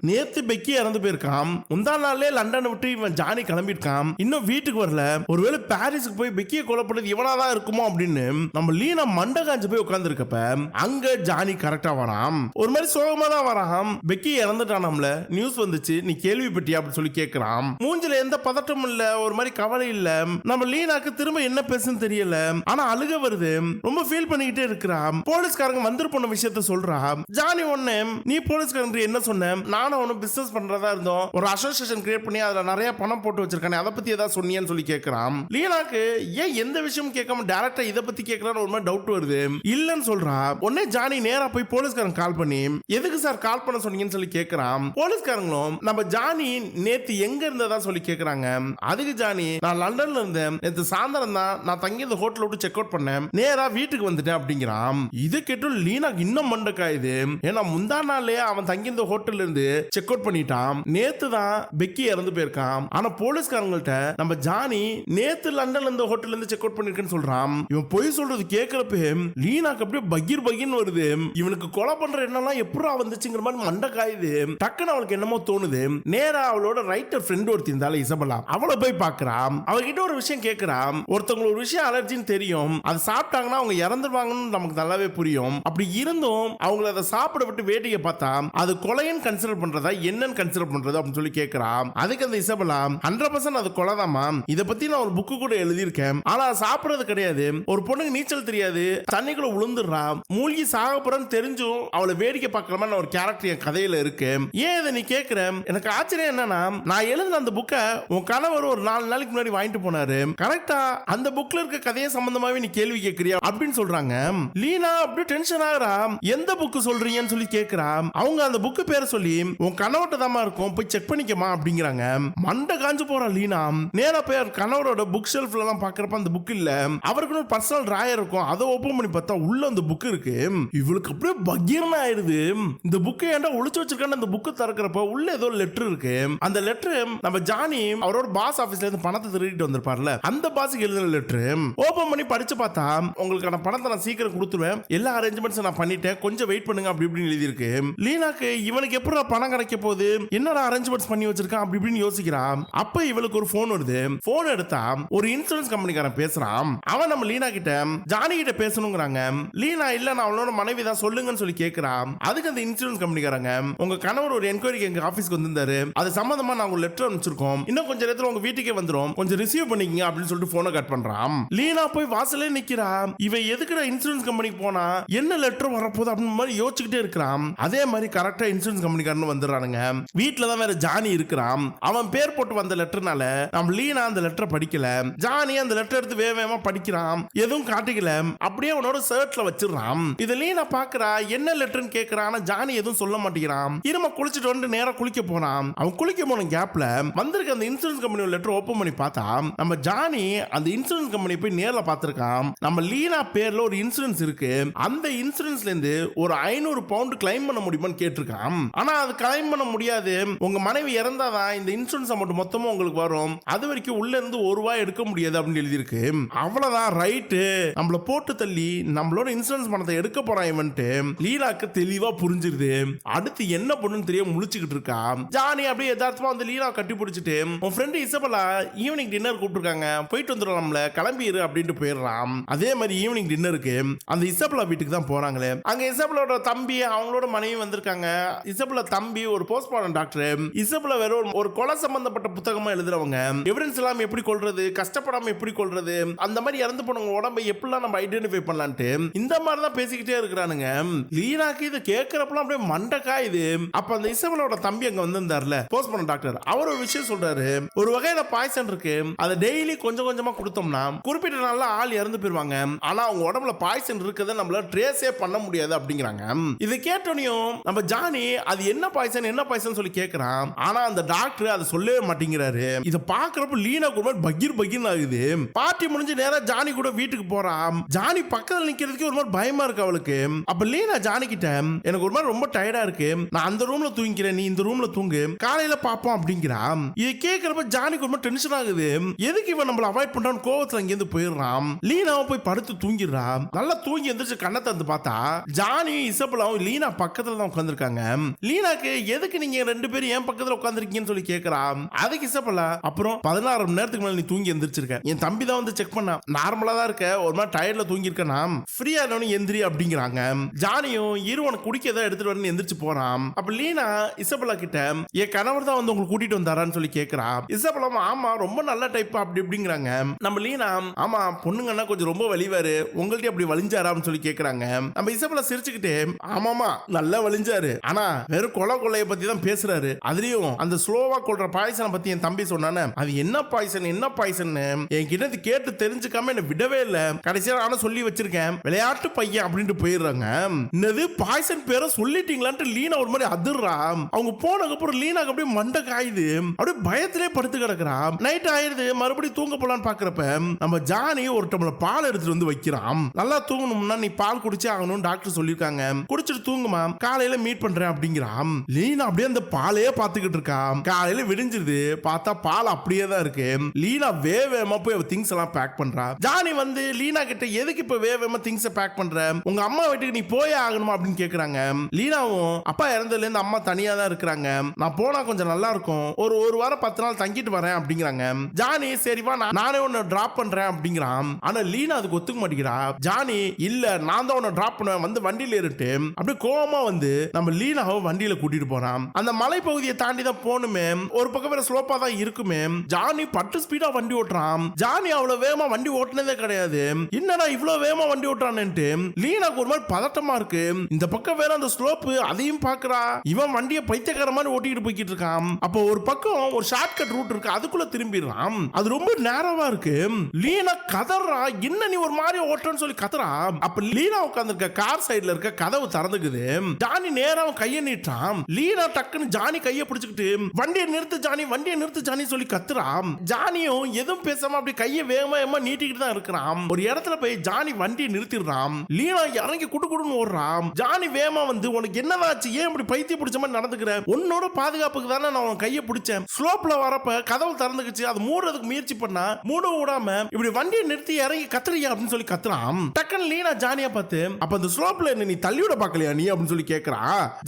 நேத்து பெக்கி இறந்து போயிருக்கான், முந்தா நாளே லண்டன் விட்டு இவன் ஜானி கிளம்பிட்டான், இன்னும் வீட்டுக்கு வரல, ஒருவேளை பாரிஸுக்கு போய் பெக்கியை கொலை பண்ணது இவனாதான் இருக்குமோ அப்படின்னு நம்ம லீனா மண்டை காஞ்சு போய் உட்கார்ந்து இருக்கப்ப அங்க ஜானி கரெக்டா வரான். ஒரு மாதிரி சோகமா தான் வரான். பெக்கி இறந்துட்டானாம்ல, நியூஸ் வந்துச்சு, நீ கேள்விப்பட்டியா அப்படின்னு சொல்லி கேட்கிறான். மூஞ்சில எந்த பதட்டமும் இல்ல, ஒரு மாதிரி கவலை இல்ல. நம்ம லீனாக்கு திரும்ப என்ன பேசுன்னு தெரியல, ஆனா அழுக வருது, ரொம்ப ஃபீல் பண்ணிக்கிட்டே இருக்கிறான். போலீஸ்காரங்க வந்து போன விஷயத்த சொல்றா. ஜானி ஒண்ணு, நீ போலீஸ்காரங்க என்ன சொன்ன, நானும் அவனும் பிசினஸ் பண்றதா இருந்தோம், ஒரு அசோசியேஷன் கிரியேட் பண்ணி அதுல நிறைய பணம் போட்டு வச்சிருக்கானே, அதை பத்தி ஏதாவது சொன்னியான்னு சொல்லி கேட்கிறான். லீனாக்கு ஏன் எந்த விஷயம் கேட்காம டைரக்டா இதை பத்தி கேட்கறான்னு ஒரு மாதிரி டவுட் வருது. இல்லன்னு சொல்றா. உடனே ஜானி நேரா போய் போலீஸ்காரன் கால் பண்ணி எதுக்கு சார் கால் பண்ண சொன்னீங்கன்னு சொல்லி கேட்கிறான். போலீஸ்காரங்களும் நம்ம ஜானி நேத்து எங்க இருந்ததா சொல்லி கேட்கறாங்க. அதுக்கு ஜானி, நான் லண்டன்ல இருந்தேன், நேத்து சாயந்தரம் தான் நான் தங்கி இந்த ஹோட்டல் விட்டு செக் அவுட் பண்ணேன், நேரா வீட்டுக்கு வந்துட்டேன் அப்படிங்கிறான். இது கேட்டு லீனாக்கு இன்னும் மண்டக்காயுது. ஏன்னா முந்தா நாளே அவன் தங்கி இந்த ஹோட்டல்ல இருந்து செக் அவுட் பண்ணிட்டான், நேத்து தான் பெக்கி இறந்து போயிருக்கான். ஆனா போலீஸ்காரங்கள்ட்ட நம்ம ஜானி நேத்து லண்டன்ல இருந்து ஹோட்டல்ல இருந்து செக் அவுட் பண்ணிருக்கேன்னு சொல்றான். இவன் பொய் சொல்றது கேட்கிறப்ப லீனாக்கு அப்படியே பகீர் பகீர்னு வருது. இவனுக்கு கொலை பண்ற எண்ணெல்லாம் எப்படா வந்துச்சுங்கிற மாதிரி மண்டக்காயுது. டக்குன்னு அவளுக்கு என்னமோ தோணுது. நேரா அவளோட ரைட்டர் ஃப்ரெண்ட் ஒருத்தி இருந்தால இசபெல்லா, அவளை போய் பார்க்கறான். அவகிட்ட ஒரு விஷயம் கேட்கறான். ஒருத்தவங்க ஒரு விஷயம் அலர்ஜின்னு தெரியும், அது சாப்பிட்டாங்கன்னா அவங்க இறந்துருவாங்கன்னு நமக்கு நல்லாவே புரியும், அப்படி இருந்தும் அவங்கள அதை சாப்பிட விட்டு வேடிக்கை பார்த்தா அது கொலைன்னு கன்சிடர் பண்றதா என்னன்னு கன்சிடர் பண்றது அப்படின்னு சொல்லி கேட்கறான். அதுக்கு அந்த இசபெல்லா 100% அது கொலைதாமா, இதை பத்தி நான் ஒரு புக்கு கூட எழுதியிருக்கேன், ஆனா சாப்பிடுறது கிடையாது, ஒரு பொண்ணுக்கு நீச்சல் தெரியாது, தண்ணிக்குள்ள விழுந்துடுறா, மூழ்கி சாக போறன்னு தெரிஞ்சும் அவளை வேடிக்கை பார்க்கற மாதிரி ஒரு கேரக்டர் என் கதையில இருக்கு. ஏன் இதை நீ கேட்கிற? எனக்கு ஆச்சரியம் என்னன்னா, நான் எழுதின அந்த புக்கை உன் கணவர் ஒரு 4 நாளைக்கு முன்னாடி வாங்கிட்டு போனாரு, கரெக்டா அந்த புக்ல இருக்க கதையை சம்பந்தமாவே நீ கேள்வி கேட்கறியா அப்படின்னு சொல்றாங்க. லீனா அப்படியே டென்ஷன் ஆகுறா. எந்த புக் சொல்றீங்கன்னு சொல்லி கேக்குறா. அவங்க அந்த புக் பேரை சொல்லி உன் கனவுட்ட தான் இருக்கும், போய் செக் பண்ணிக்கமா அப்படிங்கிறாங்க. மண்டை காஞ்சு போறா லீனா. நேரா போய் கணவரோட புக் ஷெல்ஃப்ல எல்லாம் பாக்குறப்ப அந்த புக் இல்ல. அவருக்கு ஒரு பர்சனல் டிராயர் இருக்கும், அதை ஓபன் பண்ணி பார்த்தா உள்ள அந்த புக் இருக்கு. இவளுக்கு அப்படியே பகீர்னு ஆயிருது. இந்த புக்கை ஏன்டா ஒளிச்சு வச்சிருக்கான்னு அந்த புக்கை திறக்கிறப்ப உள்ள ஏதோ லெட்டர் இருக்கு. அந்த லெட்டர் நம்ம ஜானி அவரோட பாஸ் ஆபீஸ்ல இருந்து பணத்தை திருடிட்டு வந்திருப்பார்ல, அந்த பாஸுக்கு எழுதின லெட்டர். ஓபன் பண்ணி படிச்சு பார்த்தா உங்களுக்கான பணத்தை நான் சீக்கிரம் கொடுத்துருவேன், எல்லா அரேஞ்ச்மெண்ட்ஸ் நான் பண்ணிட்டேன், கொஞ்சம் வெயிட் பண்ணுங்க அப்படி இப்படின்னு எழுதி இருக்கு. லீனாக்கு இவனுக்கு எப்படி பணம் கிடைக்க போகுது, என்னடா அரேஞ்ச்மெண்ட்ஸ் பண்ணி வச்சிருக்கான் அப்படி இப்படின்னு யோசிக்கிறான். அப்ப இவளுக்கு ஒரு போன் வருது. போன் எடுத்தா ஒரு இன்சூரன்ஸ் கம்பெனிக்காரன் பேசுறான். அவன் நம்ம லீனா கிட்ட ஜானி கிட்ட பேசணுங்கிறாங்க. லீனா இல்ல நான் அவளோட மனைவி தான் சொல்லுங்கன்னு சொல்லி கேட்கிறான். அதுக்கு அந்த இன்சூரன்ஸ் கம்பெனிக்காரங்க உங்க கணவர் ஒரு என்கொயரிக்கு எங்க ஆபீஸ்க்கு வந்திருந்தாரு, அது சம்பந்தமா நாங்க ஒரு லெட்டர் அனுப்பிச்சிருக்கோம், இன்னும் கொஞ்ச நேரத்துல உங்க வீட்டுக்கே வந்துரும், கொஞ்சம் ரிசீவ் பண்ணிக்கங்க அப்படின்னு சொல்லிட்டு போனை கட் பண்றான். லீனா போய் வாசலே நிக்கிறா. இவன் எதுக்குடா இன்சூரன்ஸ் கம்பெனிக்கு போனா என்ன லெட்டர் வரப்போகுது அப்படின்னு மாதிரி யோசிச்சுக்கிட்டே இருக்கிறான். அதே மாதிரி கரெக்டா இன்சூரன்ஸ் கம்பெனிக்காரன் வந்துடுறானுங்க. வீட்டுல தான் வேற ஜானி இருக்கிறான். அவன் பேர் போட்டு வந்த லெட்டர்னால நம்ம லீனா அந்த லெட்டரை படிக்கல. ஜானி அந்த லெட்டர் எடுத்து வேகமா படிக்கிறான், எதுவும் காட்டிக்கல, அப்படியே அவனோட ஷர்ட்ல வச்சிடறான். இத லீனா பாக்குறா, என்ன லெட்டர்னு கேக்குறான். ஜானி எதுவும் சொல்ல மாட்டேங்கிறான். இரும குளிச்சுட்டு வந்து நேரா குளிக்க போனான். அவன் குளிக்க போன கேப்ல வந்திருக்க அந்த இன்சூரன்ஸ் கம்பெனி லெட்டர் ஓபன் பண்ணி பார்த்தா நம்ம ஜானி அந்த இன்சூரன்ஸ் கம்பெனி போய் நேர்ல பார்த்திருக்கான். நம்ம லீனா பேர்ல ஒரு இன்சூரன்ஸ் இருக்கு, அந்த இன்சூரன்ஸ்ல இருந்து ஒரு 500 பவுண்ட் கிளைம் பண்ண முடியுமான்னு கேட்டிருக்கான். ஆனா அது கிளைம் பண்ண முடியாது, உங்க மனைவி இறந்தாதான் இந்த இன்சூரன்ஸ் அமௌண்ட் மொத்தமும் உங்களுக்கு வரும், அது வரைக்கும் உள்ள இருந்து ₹1 எடுக்க முடியாது அப்படின்னு எழுதியிருக்கு. அவ்வளவுதான் ரைட்டு, நம்மள போட்டு தள்ளி நம்மளோட இன்சூரன்ஸ் பணத்தை எடுக்க போறான் இவன்ட்டு லீனாக்கு தெளிவா புரிஞ்சிருது. அடுத்து என்ன பண்ணுன்னு தெரிய முழிச்சுக்கிட்டு இருக்கா. ஜானி அப்படியே யதார்த்தமா வந்து லீனா கட்டி பிடிச்சிட்டு உன் ஃப்ரெண்ட் இசபெல்லா ஈவினிங் டின்னர் கூப்பிட்டுருக்காங்க, போயிட்டு வந்துடலாம்ல, கிளம்பிடு அப்படின்ட்டு போயிடுறான். அதே மாதிரி ஈவினிங் டின்னருக்கு அந்த இசபெல்லா வீட்டுக்கு தான் போறாங்களே. அங்க இசபெல்லோட தம்பி அவங்களோட மனைவி வந்திருக்காங்க. இசபெல்லா தம்பி ஒரு போஸ்ட்மார்டம் டாக்டர். இசபெல்லா வேற ஒரு கொலை சம்பந்தப்பட்ட புத்தகமா எழுதுறவங்க. எவிடன்ஸ் எல்லாம் எப்படி கொள்றது, கஷ்டப்படாம எப்படி கொள்றது, அந்த மாதிரி இறந்து போனவங்க உடம்பை எப்படிலாம் நம்ம ஐடென்டிஃபை பண்ணலான்ட்டு இந்த மாதிரி தான் பேசிக்கிட்டே இருக்கிறானுங்க. லீனாக்கு இது கேட்கறப்பலாம் அப்படியே மண்டக்காயுது. அப்ப அந்த இசபெல்லோட தம்பி அங்க வந்திருந்தார்ல போஸ்ட்மார்டம் டாக்டர், அவர் ஒரு விஷயம் சொல்றாரு, ஒரு வகையில பாய்சன் இருக்கு, அதை டெய்லி கொஞ்சம் கொஞ்சமா கொடுத்தோம்னா குறிப்பிட்ட நாள்ல ஆள் இறந்து போயிருவாங்க, ஆனா அவங்க உடம்புல பாய்சன் இருக்கதை நம்மளால ட்ரேஸே பண்ண முடியாது அப்படிங்கிறாங்க. இது கேட்டோனையும் நம்ம ஜானி அது என்ன பாய்சன் சொல்லி கேட்கறான். ஆனா அந்த டாக்டர் அதை சொல்லவே மாட்டேங்கிறாரு. இதை பாக்குறப்ப லீனா கூட பகீர் ஆகுது. பார்ட்டி முடிஞ்சு நேரா ஜானி கூட வீட்டுக்கு போறான். ஜானி பக்கத்துல நிக்கிறதுக்கு ஒரு மாதிரி பயமா இருக்கு அவளுக்கு. அப்ப லீனா ஜானி கிட்ட எனக்கு ஒரு மாதிரி ரொம்ப டயர்டா இருக்கு, நான் அந்த ரூம்ல தூங்கிக்கிறேன், நீ இந்த ரூம்ல தூங்கு, காலையில பாப்போம் அப்படிங்கிறான். இது கேட்கறப்ப ஜானிக்கு ரொம்ப டென்ஷன் ஆகுது. எதுக்கு இவன் நம்மள அவாய்ட் பண்றான்னு கோவத்துல அங்க இருந்து போயிடுறான். லீனாவை போய் படுத்து தூங்கிடுறான். நல்லா தூங்கி எந்திரிச்சு கண்ணை திறந்து பார்த்தா ஜானி இசபெல்லாவும் லீனா பக்கத்துல தான் உட்கார்ந்திருக்காங்க. லீனாக்கு எதுக்கு நீங்க ரெண்டு பேரும் என் பக்கத்துல உட்கார்ந்திருக்கீங்கன்னு சொல்லி கேட்கறான். அதுக்கு இசபெல்லா அப்புறம் 16 மணி நேரத்துக்கு மேல நீ தூங்கி எந்திரிச்சிருக்க, என் தம்பி தான் வந்து செக் பண்ணா, நார்மலா தான் இருக்க, ஒரு மாதிரி டயர்ட்ல தூங்கி இருக்கனா, ஃப்ரீயா இருக்கணும் எந்திரி அப்படிங்கிறாங்க. ஜானியும் இரு உனக்கு குடிக்க ஏதாவது எடுத்துட்டு வரணும் எந்திரிச்சு போறான். அப்ப லீனா இசபெல்லா கிட்ட என் கணவர் தான் வந்து உங்களுக்கு கூட்டிட்டு வந்தாரான்னு சொல்லி கேட்கறா. இசபெல்லா ஆமா ரொம்ப நல்ல டைப் அப்படி இப்படிங்கிறாங்க. நம்ம லீனா ஆமா பொண்ணுங்கன்னா கொஞ்சம் ரொம்ப வலிவாரு, உங்கள்ட்ட அப்படி வலிஞ்சாரான்னு சொல்லி கேட்கறாங்க. நம்ம இசபெல்லா சிரிச்சுக்கிட்டே ஆமாமா நல்லா வலிஞ்சாரு, ஆனா வெறும் கொலையை பத்தி தான் பேசுறாரு, அதுலயும் அந்த ஸ்லோவா கொள்ற பாய்சனை பத்தி என் தம்பி சொன்னானே, அது என்ன பாய்சன் என்கிட்ட கேட்டு தெரிஞ்சுக்காம என்ன விடவே இல்ல, கடைசியா நானும் சொல்லி வச்சிருக்கேன், விளையாட்டு பையன் அப்படின்ட்டு போயிடுறாங்க. என்னது பாய்சன் பேரை சொல்லிட்டீங்களான்ட்டு லீனா ஒரு மாதிரி அதிர்றா. அவங்க போனதுக்கு அப்புறம் லீனாக்கு அப்படியே மண்டை காயுது, அப்படியே பயத்திலே படுத்து கிடக்குறா. நைட் ஆயிருது, மறுபடியும் தூங்க போலான்னு பாக்குறப்ப நம்ம ஜானி ஒரு டம்ளர் பால் எடுத்துட்டு வந்து வைக்கிறான். நல்லா தூங்கணும்னா நீ பால் குடிச்சே ஆகணும்னு டாக்டர் சொல்லிருக்காங்க, குடிச்சிட்டு தூங்குமா, காலையில மீட் பண்றேன் அப்படிங்கிறான். லீனா அப்படியே அந்த பாலையே பாத்துக்கிட்டு இருக்கா. காலையில விடிஞ்சிருது, பார்த்தா பால் அப்படியே தான் இருக்கு. லீனா வேகமா போய் திங்ஸ் எல்லாம் பேக் பண்றா. ஜானி வந்து லீனா கிட்ட எதுக்கு இப்ப வேகமா திங்ஸ் பேக் பண்ற, உங்க அம்மா வீட்டுக்கு நீ போயே ஆகணுமா அப்படின்னு கேக்குறாங்க. லீனாவும் அப்பா இறந்ததுல இருந்து அம்மா தனியா தான் இருக்கிறாங்க, நான் போனா கொஞ்சம் நல்லா இருக்கும், ஒரு வாரம் 10 நாள் தங்கிட்டு வரேன் அப்படிங்கிறாங்க. ஜானி சரிவா நானே உன்னை டிராப் பண்றேன் அப்படிங்கிறான். ஆனா லீனா அதுக்கு ஒத்துக்க மாட்டேங்கிறா. ஜானி இல்ல நான் தான் உன்னை டிராப் பண்ணுவேன், வந்து வண்டியில ஏறிட்டு அப்படியே கோவமா வந்து நம்ம லீனாவை வண்டியில கூட்டிட்டு போறான். அந்த மலை பகுதியை தாண்டி தான் போகணுமே, ஒரு பக்கம் வேற ஸ்லோப்பா தான் இருக்குமே. ஜானி பட்டு ஸ்பீடா வண்டி ஓட்டுறான். ஜானி அவ்வளவு வேகமா வண்டி ஓட்டுனதே கிடையாது, என்னடா இவ்வளவு வேகமா வண்டி ஓட்டுறான்ட்டு லீனாக்கு ஒரு மாதிரி பதட்டமா இருக்கு. இந்த பக்கம் வேற அந்த ஸ்லோப் அதையும் பாக்குறா. இவன் வண்டியை பைத்தியக்கார மாதிரி ஓட்டிட்டு போய்கிட்டு இருக்கான். அப்போ ஒரு பக்கம் ஒரு ஷார்ட் கட் ரூட் இருக்கு, அதுக்குள்ள திரும்பிடுறான். அது ரொம்ப நேரவா இருக்கு. லீனா கதறா, என்ன நீ ஒரு மாதிரி ஓட்டுறன்னு சொல்லி கத்துறா. அப்ப லீனா உட்கார்ந்திருக்க கார் சைடுல இருக்க கதவு திறந்துக்குது. ஜானி நேரா கையை நீட்டான். லீனா டக்குன்னு ஜானி கையை பிடிச்சுக்கிட்டு வண்டியை நிறுத்து ஜானி, வண்டியை நிறுத்து ஜானி சொல்லி கத்துறான். ஜானியும் எதுவும் பேசாம அப்படி கையை வேகமா நீட்டிக்கிட்டு தான் இருக்கிறான். ஒரு இடத்துல போய் ஜானி வண்டியை நிறுத்திடுறான். லீனா இறங்கி குடுன்னு ஓடுறான். ஜானி வேகமா வந்து உனக்கு என்னதாச்சு, ஏன் இப்படி பைத்தியம் பிடிச்ச மாதிரி நடந்துக்கிற, உன்னோட பாதுகாப்புக்கு தானே நான் உன் கையை பிடிச்சேன். ஸ்லோப்ல வரப்ப கதவு திறந்துக்குச்சு, அது மூடுறதுக்கு முயற்சி பண்ணா மூட விடாம இப்படி வண்டியை நிறுத்தி இறங்கி கத்துறியா அப்படின்னு சொல்லி கத்துறான். டக்குன்னு லீனா ஜானியா பார்த்து அப்ப அந்த ஸ்லோப்ல என்ன நீ தள்ளி விட பாக்கலையா நீ அப்படின்னு சொல்லி கேக்குறா.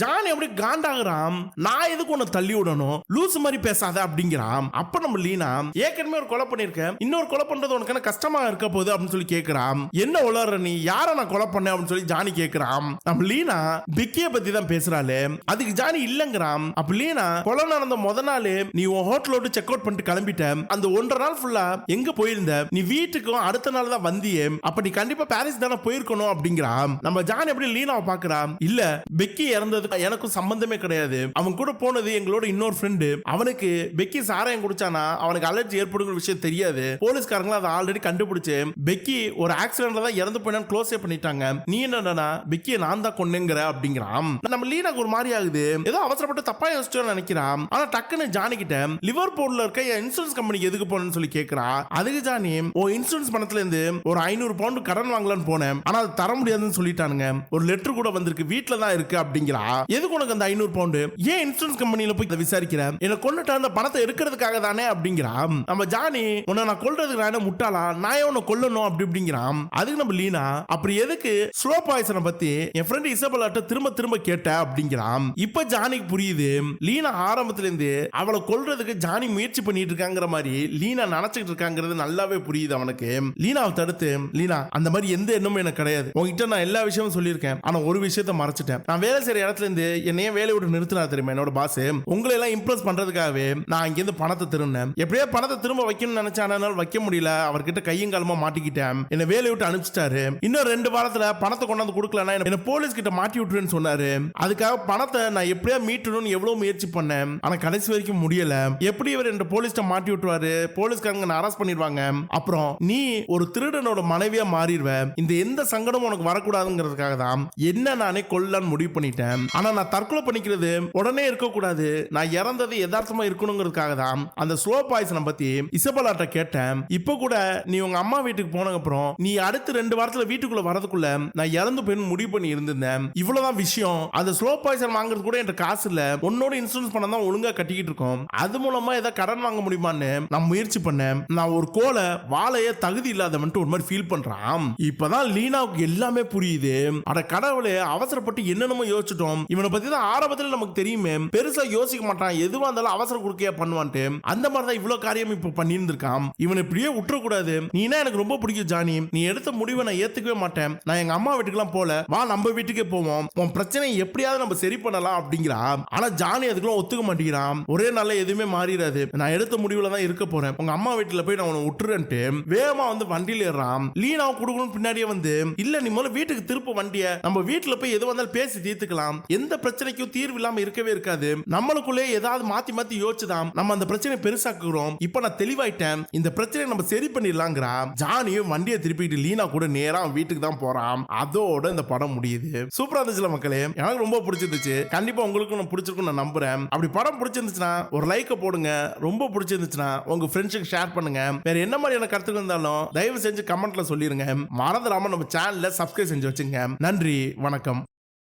ஜானி அப்படி காண்டாகிறான். நான் எதுக்கு உன்னை தள்ளி விடணும், லூசு மாதிரி பேசாத அப்படிங்கிறான். அப்ப நம்ம லீனா ஏற்கனவே ஒரு கொலை பண்ணிருக்கேன், இன்னொரு கொலை பண்றது உனக்கு என்ன கஷ்டமா இருக்க போகுது அப்படின்னு சொல்லி கேக்குறான். என்ன உளற நீ, யார நான் கொலை பண்ணேன் அப்படின்னு சொல்லி ஜானி கேக்குறான். நம்ம லீனா பிக்கிய பத்தி தான் பேசுறாளே, அதுக்கு ஜானி இல்லங்கிறான். அப்ப லீனா கொலை நடந்த முத நாள் நீ உன் ஹோட்டலோட செக் அவுட் பண்ணிட்டு கிளம்பிட்ட, அந்த 1.5 நாள் ஃபுல்லா எங்க போயிருந்த, நீ வீட்டுக்கும் அடுத்த நாள் தான் வந்தியே, அப்ப நீ கண்டிப்பா பாரிஸ் தானே போயிருக்கணும் அப்படிங்கிறான். நம்ம ஜானி எப்படி லீனாவை பாக்குறான். இல்ல பெக்கி இறந்ததுக்கு எனக்கும் சம்பந்தமே கிடையாது, அவன் கூட போனது எங்களோட இன்னொரு ஃப்ரெண்டு, அவனுக்கு பெக்கி சாராயம் குடிச்சானா அவனுக்கு அலர்ஜி ஏற்படுங்கிற விஷயம் தெரியாது, போலீஸ்காரங்க அதை ஆல்ரெடி கண்டுபிடிச்சு பெக்கி ஒரு ஆக்சிடென்ட்ல தான் இறந்து போயினான்னு க்ளோஸே பண்ணிட்டாங்க, நீ என்னடா பெக்கியை நான் தான் கொன்னுங்கிற அப்படிங்கிறான். நம்ம லீனாக்கு ஒரு மாதிரி ஆகுது, ஏதோ அவசரப்பட்டு தப்பா யோசிச்சோன்னு நினைக்கிறான். ஆனா டக்குன்னு ஜானி கிட்ட லிவர்பூல்ல இருக்க இன்சூரன்ஸ் கம்பெனிக்கு எதுக்கு போனேன்னு சொல்லி கேக்குறா. அதுக்கு ஜானி ஓ இன்சூரன்ஸ் பணத்துல இருந்து ஒரு 500 பவுண்ட் கடன் வாங்கலான்னு போனேன், ஆனா அது தர முடியாதுன்னு சொல்லிட்டானுங்க, ஒரு லெட்டர் கூட வந்திருக்கு, வீட்டுல தான் இருக்கு அப்படிங்கிறா. எதுக்கு உனக்கு அந்த 500 பவுண்ட், ஏன் இன்சூரன்ஸ் கம்பெனில போய் விசாரிக்கிற, என்ன கொண்டுட்டு அந்த பணத்தை எடுக்கிறதுக்காக தானே அப்படிங்கிறா. நம்ம ஜானி உன்னை நான் கொல்றதுக்கு நான் முட்டாளா, நான் உன்னை கொல்லணும் அப்படி அப்படிங்கிறான். அதுக்கு நம்ம லீனா அப்படி எதுக்கு ஸ்லோ பாய்சனை பத்தி என் ஃப்ரெண்ட் இசபெல்லாட்ட திரும்ப திரும்ப கேட்ட அப்படிங்கிறான். இப்ப ஜானிக்கு புரியுது, லீனா ஆரம்பத்துல இருந்து அவளை கொல்றதுக்கு ஜானி முயற்சி பண்ணிட்டு இருக்காங்கிற மாதிரி லீனா நினைச்சிட்டு இருக்காங்கிறது நல்லாவே புரியுது அவனுக்கு. லீனாவை தடுத்து, லீனா அந்த மாதிரி எந்த எண்ணமும் எனக்கு கிடையாது, உங்ககிட்ட நான் எல்லா விஷயமும் சொல்லியிருக்கேன், ஆனா ஒரு விஷயத்த மறைச்சிட்டேன், நான் வேலை செய்யற இடத்துல இருந்து என்னைய வேலையை விட்டு நிறுத்தினா தெரியுமா என்னோட பாஸ், உங்களை எல்லாம் இம்ப்ரெஸ் பண்றதுக்காகவே நான் இங்கிருந்து பணத்தை திருந்தேன், எப்படியே பணத்தை திரும்ப வைக்கணும்னு நினைச்சான வைக்க முடியல, அவர்கிட்ட கையும் காலமா மாட்டிக்கிட்டேன், என்ன வேலையை விட்டு அனுப்பிச்சிட்டாரு, இன்னும் 2 வாரத்துல பணத்தை கொண்டாந்து கொடுக்கலன்னா என்ன போலீஸ் கிட்ட மாட்டி விட்டுருன்னு சொன்னாரு, அதுக்காக பணத்தை நான் எப்படியா மீட்டணும்னு எவ்வளவு முயற்சி பண்ணேன், ஆனா கடைசி வரைக்கும் முடியல, எப்படி இவர் என்ற போலீஸ்ட மாட்டி விட்டுருவாரு, போலீஸ்காரங்க அரெஸ்ட் பண்ணிடுவாங்க, அப்புறம் நீ ஒரு திருடனோட மனைவியா மாறிடுவ, இந்த எந்த சங்கடமும் உனக்கு வரக்கூடாதுங்கிறதுக்காக தான் என்ன நானே கொல்லலான்னு முடிவு பண்ணிட்டேன், ஆனா நான் தற்கொலை பண்ணிக்கிறது உடனே இருக்கக்கூடாது, நான் இறந்தது யதார்த்தமா இருக்கணுங்கிறதுக்காக தான் அந்த ஸ்லோ பாய்சனை பத்தி இசபெல்லாட்ட கேட்டேன், இப்ப கூட நீ உங்க அம்மா வீட்டுக்கு போனதுக்கு அப்புறம் நீ அடுத்த 2 வாரத்துல வீட்டுக்குள்ள வரதுக்குள்ள நான் இறந்து போய் முடிவு பண்ணி இருந்திருந்தேன், இவ்வளவுதான் விஷயம், அந்த ஸ்லோ பாய்சன் வாங்குறது கூட என்கிட்ட காசு இல்ல, உன்னோட இன்சூரன்ஸ் பண்ண தான் ஒழுங்கா கட்டிக்கிட்டு இருக்கோம், அது மூலமா ஏதாவது கடன் வாங்க முடியுமான்னு நான் முயற்சி பண்ணேன், நான் ஒரு கோலை வாழைய தகுதி இல்லாதவன்ட்டு ஒரு மாதிரி ஃபீல் பண்றான். இப்பதான் லீனாவுக்கு எல்லாமே புரியுது, அட கடவுளே அவசரப்பட்டு என்னென்னமோ யோசிச்சிட்டோம், இவனை பத்தி தான் ஆரம்பத்துல நமக்கு தெரியுமே, பெருசா யோசிக்க மாட்டான், எதுவா இருந்தாலும் அவசர குறுக்கையா பண்ணுவான்ட்டு, அந்த மாதிரி தான் இவ்வளவு காரியம் இப்ப பண்ணியிருந்திருக்கான், இவனை இப்படியே விட்டுற கூடாது, நீனா எனக்கு ரொம்ப பிடிக்கும் ஜானி, நீ எடுத்த முடிவை நான் ஏத்துக்கவே மாட்டேன், நான் எங்க அம்மா வீட்டுக்குலாம் போல, வா நம்ம வீட்டுக்கே போவோம், உன் பிரச்சனை எப்படியாவது நம்ம சரி பண்ணலாம் அப்படிங்கிறா. ஆனா ஜானி அதுக்கெல்லாம் ஒத்துக்க மாட்டேங்கிறான், ஒரே நாள்ல எதுவுமே மாறிடாது, நான் எடுத்த முடிவுல தான் இருக்க போறேன், உங்க அம்மா வீட்டுல போய் நான் உன்னை விட்டுறேன்ட்டு வேகமா வந்து வண்டியில ஏறான். லீனாவை கொடுக்கணும் பின்னாடியே வந்து, இல்ல நீ முதல்ல வீட்டுக்கு திருப்ப வண்டிய, நம்ம வீட்டுல போய் எது வந்தாலும் பேசி தீர்த்துக்கலாம், எந்த பிரச்சனைக்கும் தீர்வு இல்லாம இருக்கவே இருக்காது, நம்மளுக்குள்ளே ஏதாவது மாத்தி மாத்தி யோசிச்சுதான் நம்ம அந்த பிரச்சனை பெருசாக்குறோம், இப்ப நான் தெளிவாயிட்டேன், இந்த பிரச்சனையை நம்ம சரி பண்ணிடலாங்கிறா. ஜானியும் வண்டியை திருப்பிட்டு லீனா கூட நேரா வீட்டுக்கு தான் போறான். அதோட இந்த படம் முடியுது. சூப்பரா இருந்துச்சுல மக்களே, எனக்கு ரொம்ப பிடிச்சிருந்துச்சு, கண்டிப்பா உங்களுக்கும் பிடிச்சிருக்கும் நான் நம்புறேன். அப்படி படம் பிடிச்சிருந்துச்சுன்னா ஒரு லைக்கை போடுங்க, ரொம்ப பிடிச்சிருந்துச்சுன்னா உங்க ஃப்ரெண்ட்ஸுக்கு ஷேர் பண்ணுங்க, வேற என்ன மாதிரியான கருத்துக்கள் இருந்தாலும் தயவு செஞ்சு கமெண்ட்ல சொல்லிருங்க, மறந்துடாம நம்ம சேனல்ல சப்ஸ்கிரைப் செஞ்சு வச்சுங்க. நன்றி, வணக்கம்.